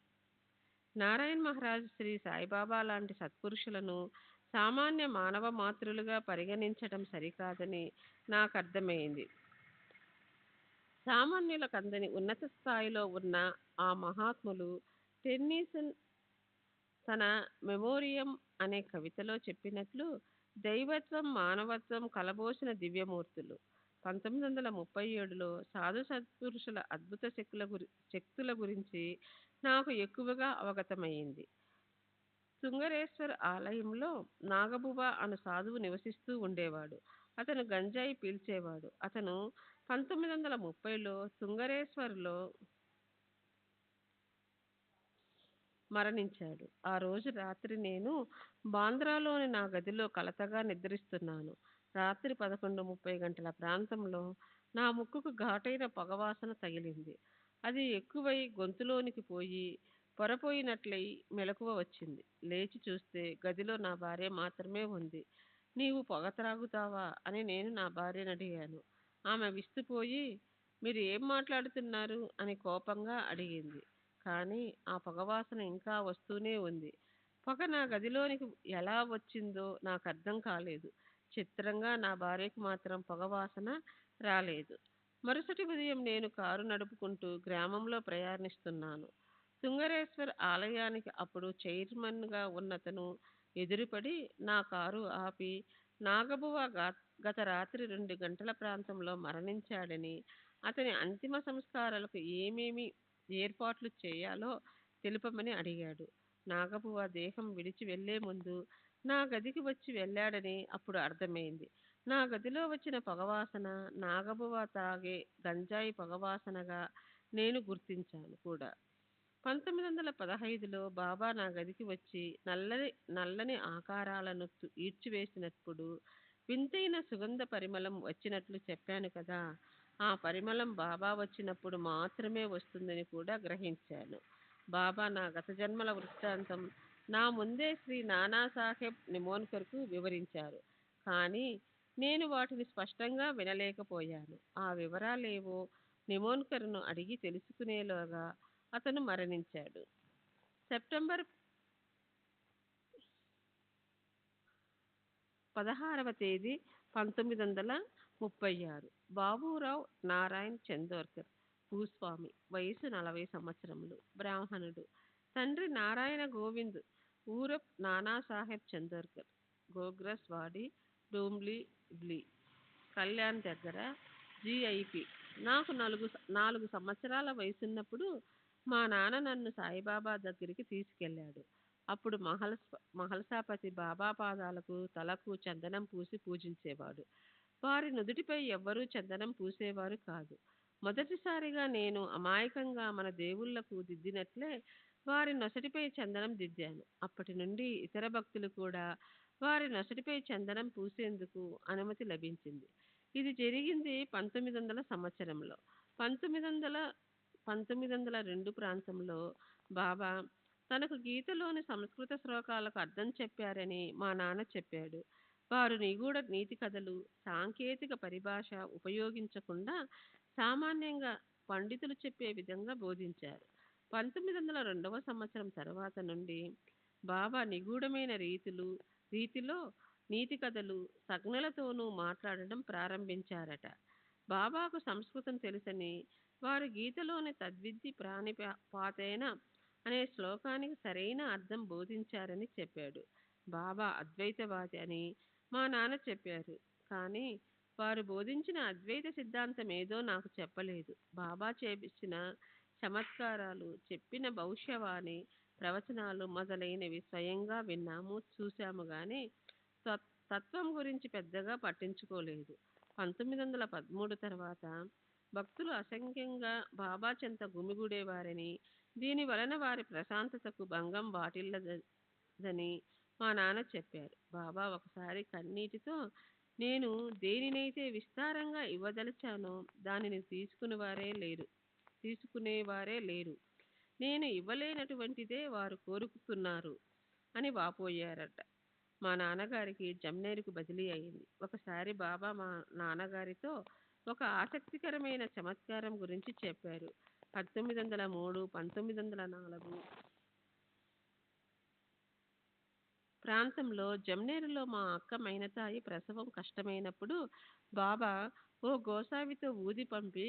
నారాయణ్ మహారాజ్ శ్రీ సాయిబాబా లాంటి సత్పురుషులను సామాన్య మానవ మాతృలుగా పరిగణించటం సరికాదని నాకు అర్థమైంది. సామాన్యులకందని ఉన్నత స్థాయిలో ఉన్న ఆ మహాత్ములు టెన్నీసన్ తన మెమోరియం అనే కవితలో చెప్పినట్లు దైవత్వం, మానవత్వం కలబోసిన దివ్యమూర్తులు. 1937లో సాధు సత్పురుషుల అద్భుత శక్తుల గురించి నాకు ఎక్కువగా అవగతమైంది. తుంగరేశ్వర్ ఆలయంలో నాగబుబా అను సాధువు నివసిస్తూ ఉండేవాడు. అతను గంజాయి పీల్చేవాడు. అతను 1930లో తుంగరేశ్వర్లో మరణించాడు. ఆ రోజు రాత్రి నేను బాంద్రాలోని నా గదిలో కలతగా నిద్రిస్తున్నాను. రాత్రి 11:30 గంటల ప్రాంతంలో నా ముక్కుకు ఘాటైన పొగవాసన తగిలింది. అది ఎక్కువై గొంతులోనికి పోయి పొరపోయినట్లయి మెలకువ వచ్చింది. లేచి చూస్తే గదిలో నా భార్య మాత్రమే ఉంది. నీవు పొగ త్రాగుతావా అని నేను నా భార్యను అడిగాను. ఆమె విస్తుపోయి మీరు ఏం మాట్లాడుతున్నారు అని కోపంగా అడిగింది. కానీ ఆ పొగవాసన ఇంకా వస్తూనే ఉంది. పొగ నా గదిలోనికి ఎలా వచ్చిందో నాకు అర్థం కాలేదు. చిత్రంగా నా భార్యకు మాత్రం పొగ వాసన రాలేదు. మరుసటి ఉదయం నేను కారు నడుపుకుంటూ గ్రామంలో ప్రయాణిస్తున్నాను. తుంగరేశ్వర్ ఆలయానికి అప్పుడు చైర్మన్గా ఉన్నతను ఎదురుపడి నా కారు ఆపి నాగబువ గత రాత్రి 2 గంటల ప్రాంతంలో మరణించాడని, అతని అంతిమ సంస్కారాలకు ఏమేమి ఏర్పాట్లు చేయాలో తెలుపమని అడిగాడు. నాగబువ దేహం విడిచి వెళ్లే ముందు నా గదికి వచ్చి వెళ్ళాడని అప్పుడు అర్థమైంది. నా గదిలో వచ్చిన పొగవాసన నాగబువ తాగే గంజాయి పొగవాసనగా నేను గుర్తించాను కూడా. 1915లో బాబా నా గదికి వచ్చి నల్లని నల్లని ఆకారాలను ఈడ్చివేసినప్పుడు వింతైన సుగంధ పరిమళం వచ్చినట్లు చెప్పాను కదా. ఆ పరిమళం బాబా వచ్చినప్పుడు మాత్రమే వస్తుందని కూడా గ్రహించాను. బాబా నా గత జన్మల వృత్తాంతం నా ముందే శ్రీ నానాసాహెబ్ నిమోన్కర్కు వివరించారు. కానీ నేను వాటిని స్పష్టంగా వినలేకపోయాను. ఆ వివరాలేవో నిమోన్కర్ను అడిగి తెలుసుకునేలోగా అతను మరణించాడు. సెప్టెంబర్ 16వ తేదీ 1936. బాబూరావు నారాయణ్ చందోర్కర్, భూస్వామి, వయసు 40 సంవత్సరములు, బ్రాహ్మణుడు. తండ్రి నారాయణ గోవింద్ ఊరఫ్ నానాసాహెబ్ చందోర్కర్, గోగ్రస్ వాడి, డూమ్లీ బ్లీ, కళ్యాణ్ దగ్గర జిఐపి. నాకు 4 సంవత్సరాల వయసున్నప్పుడు మా నాన్న నన్ను సాయిబాబా దగ్గరికి తీసుకెళ్ళాడు. అప్పుడు మహల్సాపతి బాబా పాదాలకు తలకు చందనం పూసి పూజించేవాడు. వారి నుదుటిపై ఎవ్వరూ చందనం పూసేవారు కాదు. మొదటిసారిగా నేను అమాయకంగా మన దేవుళ్లకు దిద్దినట్లే వారి నొసటిపై చందనం దిద్దాను. అప్పటి నుండి ఇతర భక్తులు కూడా వారి నొసటిపై చందనం పూసేందుకు అనుమతి లభించింది. ఇది జరిగింది 1900 సంవత్సరంలో. 1902 ప్రాంతంలో బాబా తనకు గీతలోని సంస్కృత శ్లోకాలకు అర్థం చెప్పారని మా నాన్న చెప్పాడు. వారు నిగూఢ నీతి కథలు, సాంకేతిక పరిభాష ఉపయోగించకుండా సామాన్యంగా పండితులు చెప్పే విధంగా బోధించారు. 1902వ సంవత్సరం తర్వాత నుండి బాబా నిగూఢమైన రీతిలో నీతి కథలు, సంజ్ఞలతోనూ మాట్లాడడం ప్రారంభించారట. బాబాకు సంస్కృతం తెలుసని వారు గీతలోని తద్విద్ధి ప్రాణిపాతేన అనే శ్లోకానికి సరైన అర్థం బోధించారని చెప్పాడు. బాబా అద్వైతవాది అని మా నాన్న చెప్పారు. కానీ వారు బోధించిన అద్వైత సిద్ధాంతం ఏదో నాకు చెప్పలేదు. బాబా చేసిన చమత్కారాలు, చెప్పిన భవిష్యవాణి, ప్రవచనాలు మొదలైనవి స్వయంగా విన్నాము, చూశాము గాని తత్వం గురించి పెద్దగా పట్టించుకోలేదు. 1913 తర్వాత భక్తులు అసంఖ్యంగా బాబా చెంత గుమిగూడేవారని, దీని వలన వారి ప్రశాంతతకు భంగం వాటిల్లదని మా నాన్న చెప్పారు. బాబా ఒకసారి కన్నీటితో, నేను దేనినైతే విస్తారంగా ఇవ్వదలిచానో దానిని తీసుకునేవారే లేరు. నేను ఇవ్వలేనటువంటిదే వారు కోరుకుతున్నారు అని వాపోయారట. మా నాన్నగారికి జమ్నేరుకు బదిలీ అయింది. ఒకసారి బాబా మా నాన్నగారితో ఒక ఆసక్తికరమైన చమత్కారం గురించి చెప్పారు. 1903, 1904 ప్రాంతంలో జమ్నేరులో మా అక్క మైనతాయి ప్రసవం కష్టమైనప్పుడు బాబా ఓ గోసావితో ఊది పంపి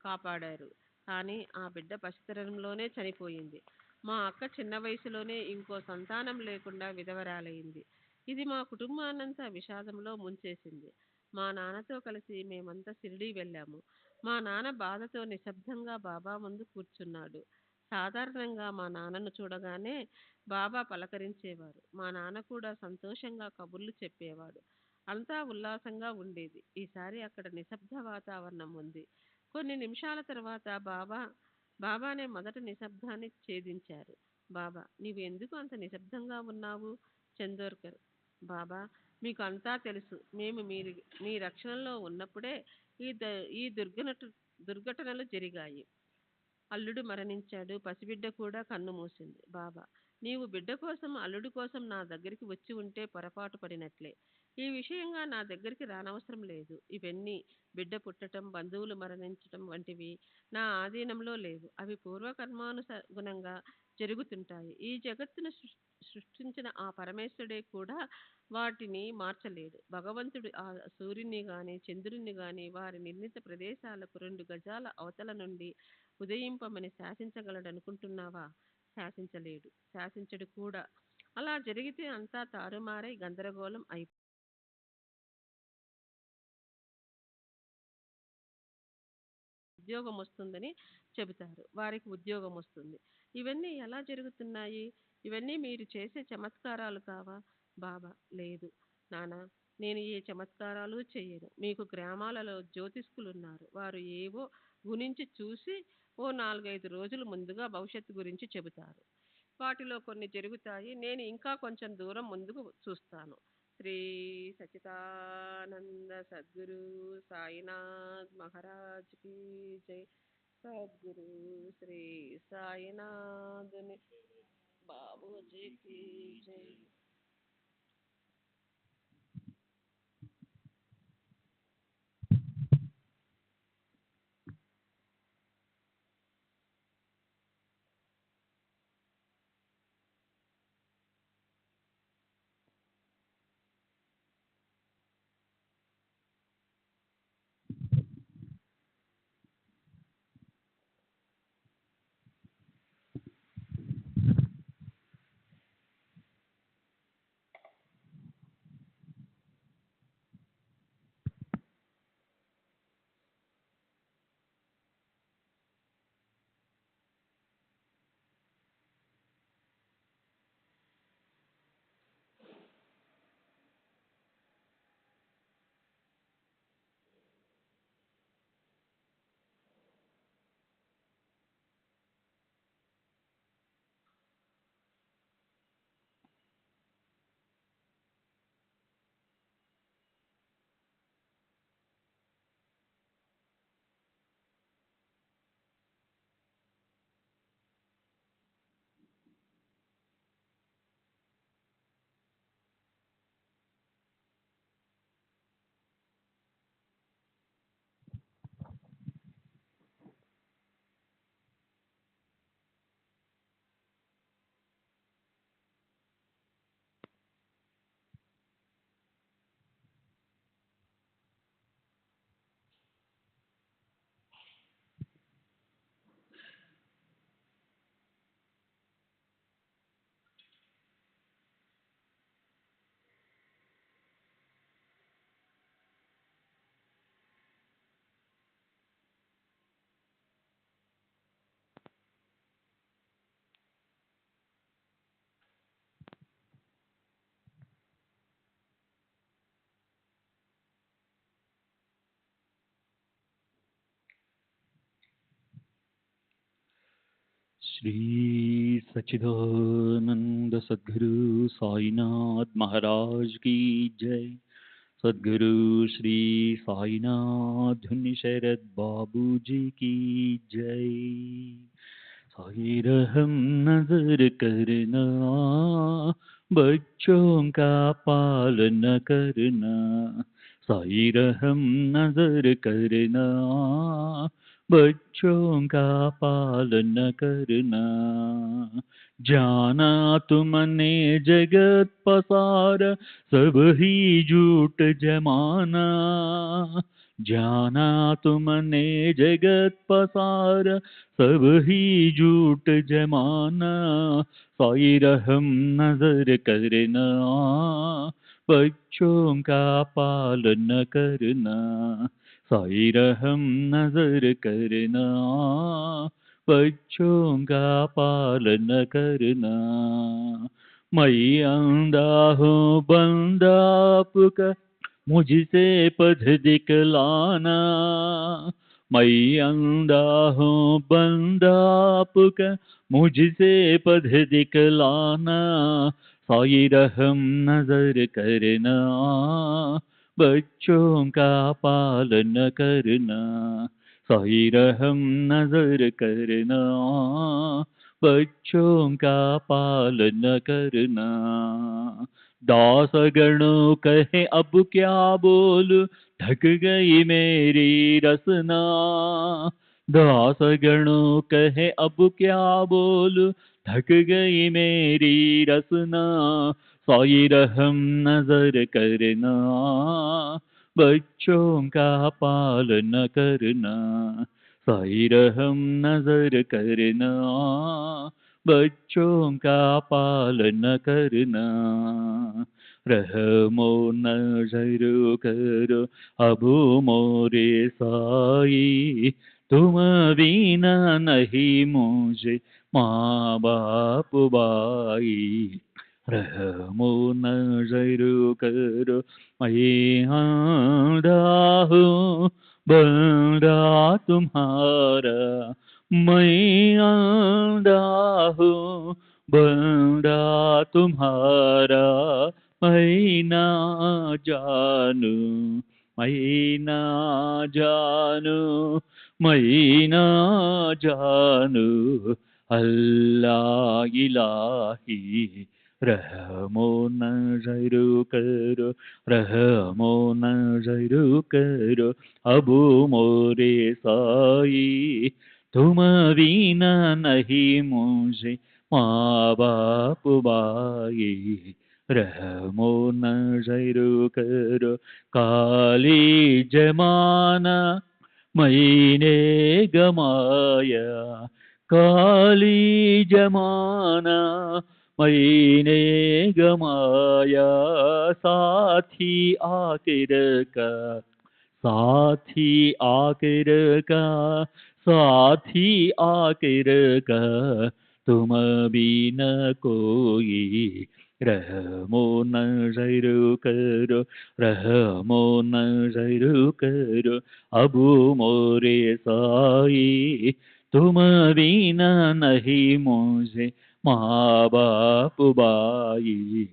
కాపాడారు. కానీ ఆ బిడ్డ పసితనంలోనే చనిపోయింది. మా అక్క చిన్న వయసులోనే ఇంకో సంతానం లేకుండా విధవరాలైంది. ఇది మా కుటుంబాన్నంతా విషాదంలో ముంచేసింది. మా నాన్నతో కలిసి మేమంతా షిరిడీ వెళ్ళాము. మా నాన్న బాధతో నిశ్శబ్దంగా బాబా ముందు కూర్చున్నాడు. సాధారణంగా మా నాన్నను చూడగానే బాబా పలకరించేవారు. మా నాన్న కూడా సంతోషంగా కబుర్లు చెప్పేవాడు. అంతా ఉల్లాసంగా ఉండేది. ఈసారి అక్కడ నిశ్శబ్ద వాతావరణం ఉంది. కొన్ని నిమిషాల తర్వాత బాబానే మొదట నిశ్శబ్దాన్ని ఛేదించారు. బాబా, నీవు ఎందుకు అంత నిశ్శబ్దంగా ఉన్నావు? చందోర్కర్: బాబా, మీకు అంతా తెలుసు. మేము మీ రక్షణలో ఉన్నప్పుడే ఈ దుర్ఘటనలు జరిగాయి. అల్లుడు మరణించాడు. పసిబిడ్డ కూడా కన్ను మూసింది. బాబా: నీవు బిడ్డ కోసం, అల్లుడు కోసం నా దగ్గరికి వచ్చి ఉంటే పొరపాటు పడినట్లే. ఈ విషయంగా నా దగ్గరికి రానవసరం లేదు. ఇవన్నీ బిడ్డ పుట్టటం, బంధువులు మరణించటం వంటివి నా ఆధీనంలో లేవు. అవి పూర్వకర్మానుగుణంగా జరుగుతుంటాయి. ఈ జగత్తును సృష్టించిన ఆ పరమేశ్వరుడే కూడా వాటిని మార్చలేడు. భగవంతుడు ఆ సూర్యుని గాని, చంద్రుని గాని వారి నిర్ణీత ప్రదేశాలకు 2 గజాల అవతల నుండి ఉదయింపమని శాసించగలడనుకుంటున్నావా? శాసించలేడు. శాసించడు కూడా. అలా జరిగితే అంతా తారుమారై గందరగోళం ఉద్యోగం వస్తుందని చెబుతారు. వారికి ఉద్యోగం వస్తుంది. ఇవన్నీ ఎలా జరుగుతున్నాయి? ఇవన్నీ మీరు చేసే చమత్కారాలు కావా? బాబా: లేదు నానా, నేను ఏ చమత్కారాలు చెయ్యను. మీకు గ్రామాలలో జ్యోతిష్కులున్నారు. వారు ఏవో గురించి చూసి ఓ 4-5 రోజులు ముందుగా భవిష్యత్తు గురించి చెబుతారు. వాటిలో కొన్ని జరుగుతాయి. నేను ఇంకా కొంచెం దూరం ముందుకు చూస్తాను. శ్రీ సచిదానంద సద్గురు సాయినాథ్ మహారాజ్ కి జై. సద్గురు శ్రీ సాయినాథుని బాబూజీకి జై. श्री सच्चिदानंद सद्गुरु साईनाथ महाराज की जय। सद्गुरु श्री साईनाथ धुनि शरद बाबू जी की जय। साई रहम नजर करना, बच्चों का पालन करना। साई रहम नजर करना, बच्चों का पालन करना। जाना तुमने जगत पसार, सब ही झूठ जमाना। जाना तुमने जगत पसार, सब ही झूठ जमाना। साई रहम नजर करना, बच्चों का पालन करना। साई रहम नजर करना, बच्चों का पालन करना। मैं अंधा हूँ बंदा आपका, मुझसे पथ दिखलाना। मैं अंधा हूँ बंदा आपका, मुझसे पथ दिखलाना। साई रहम नजर करना, बच्चों का पालन करना। साई रहम नजर करना, बच्चों का पालन करना। दास गणों कहे अब क्या बोलूं, थक गई मेरी रसना। दास गणों कहे अब क्या बोलूं, थक गई मेरी रसना। साई रहम नजर करना, बच्चों का पालन करना। साई रहम नजर करना, बच्चों का पालन करना। रहमो नजर करो अब मोरे साई, तुम बिना नहीं मुझे माँ बाप बाई। रहमो नजर करो मैं आंधा हूँ बंदा तुम्हारा, मैं आंधा हूँ बंदा तुम्हारा। मैं ना जानू, मैं ना जानू, मैं ना जानू अल्लाह इलाही। रहमो नजर करो, रहमो नजर करो अब मोरे साई, तुम बिना नहीं मुझे माँ बाप बाई। रहमो नजर करो काली जमाना मैंने गमाया, काली जमाना मैंने गमाया। साथी आखिर का, साथी आखिर का, साथी आखिर का तुम भी न कोई। रहमो नजर करो, रहमो नजर करो अब मोरे साई, तुम बिना नहीं मुझे माँ बाप बाई।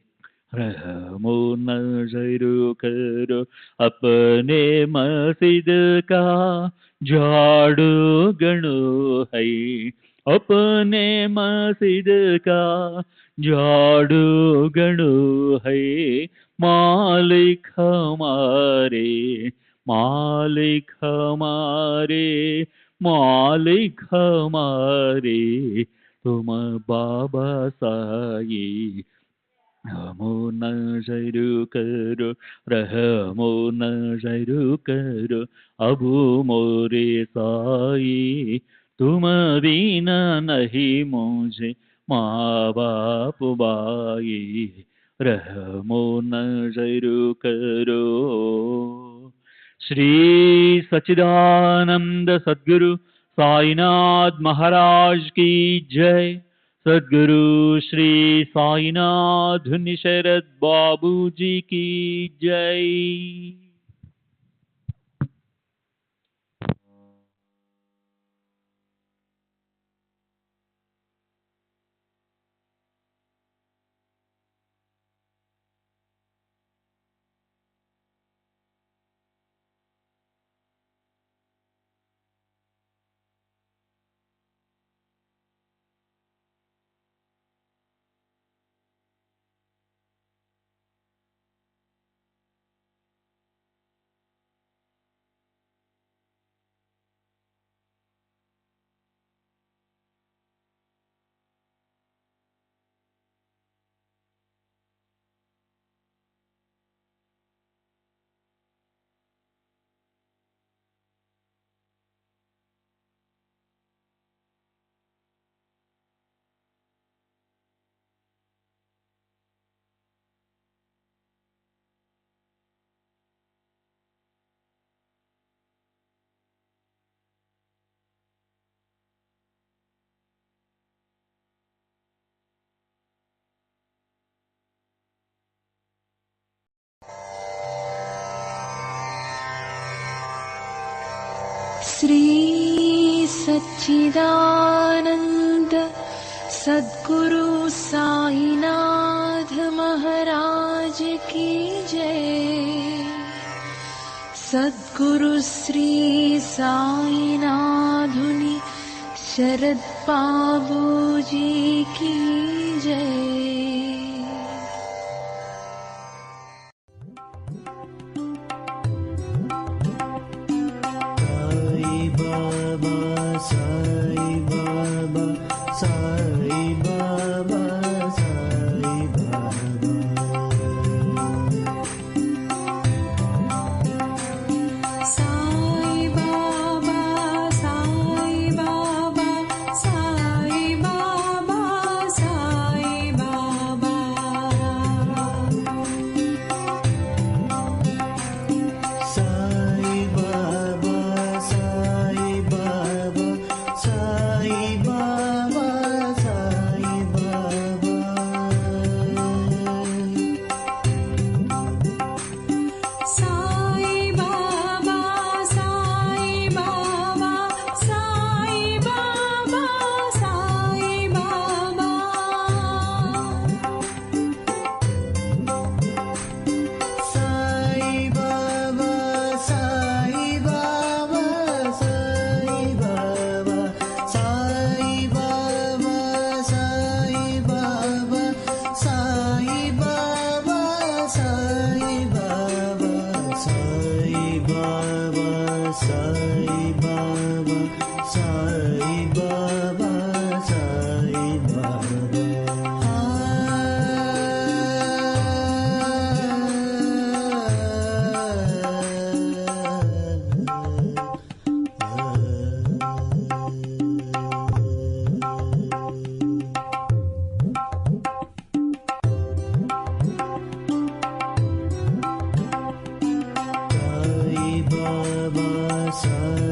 रहमो नजर करो अपने मस्जिद का झाड़ू गणो है, अपने मस्जिद का झाड़ू गणो है। मालिक हमारे, मालिक हमारे, मालिक हमारे तुम बाबा साई। रहमो नजर करो, रहमो नजर करो अब मोरे साई, तुम बिना नहीं मुझे माँ बाप बाई। रहमो नजर करो। श्री सच्चिदानंद सद्गुरु साईनाथ महाराज की जय। सद्गुरु श्री साईनाथ शरद बाबू जी की जय। श्री सच्चिदानंद सद्गुरु साईनाथ महाराज की जय। सद्गुरु श्री साईनाथुनि शरद बाबू जी की जय। సాయి బాబా సాయి బాబా సాయి బాబా సాయి బాబా సాయి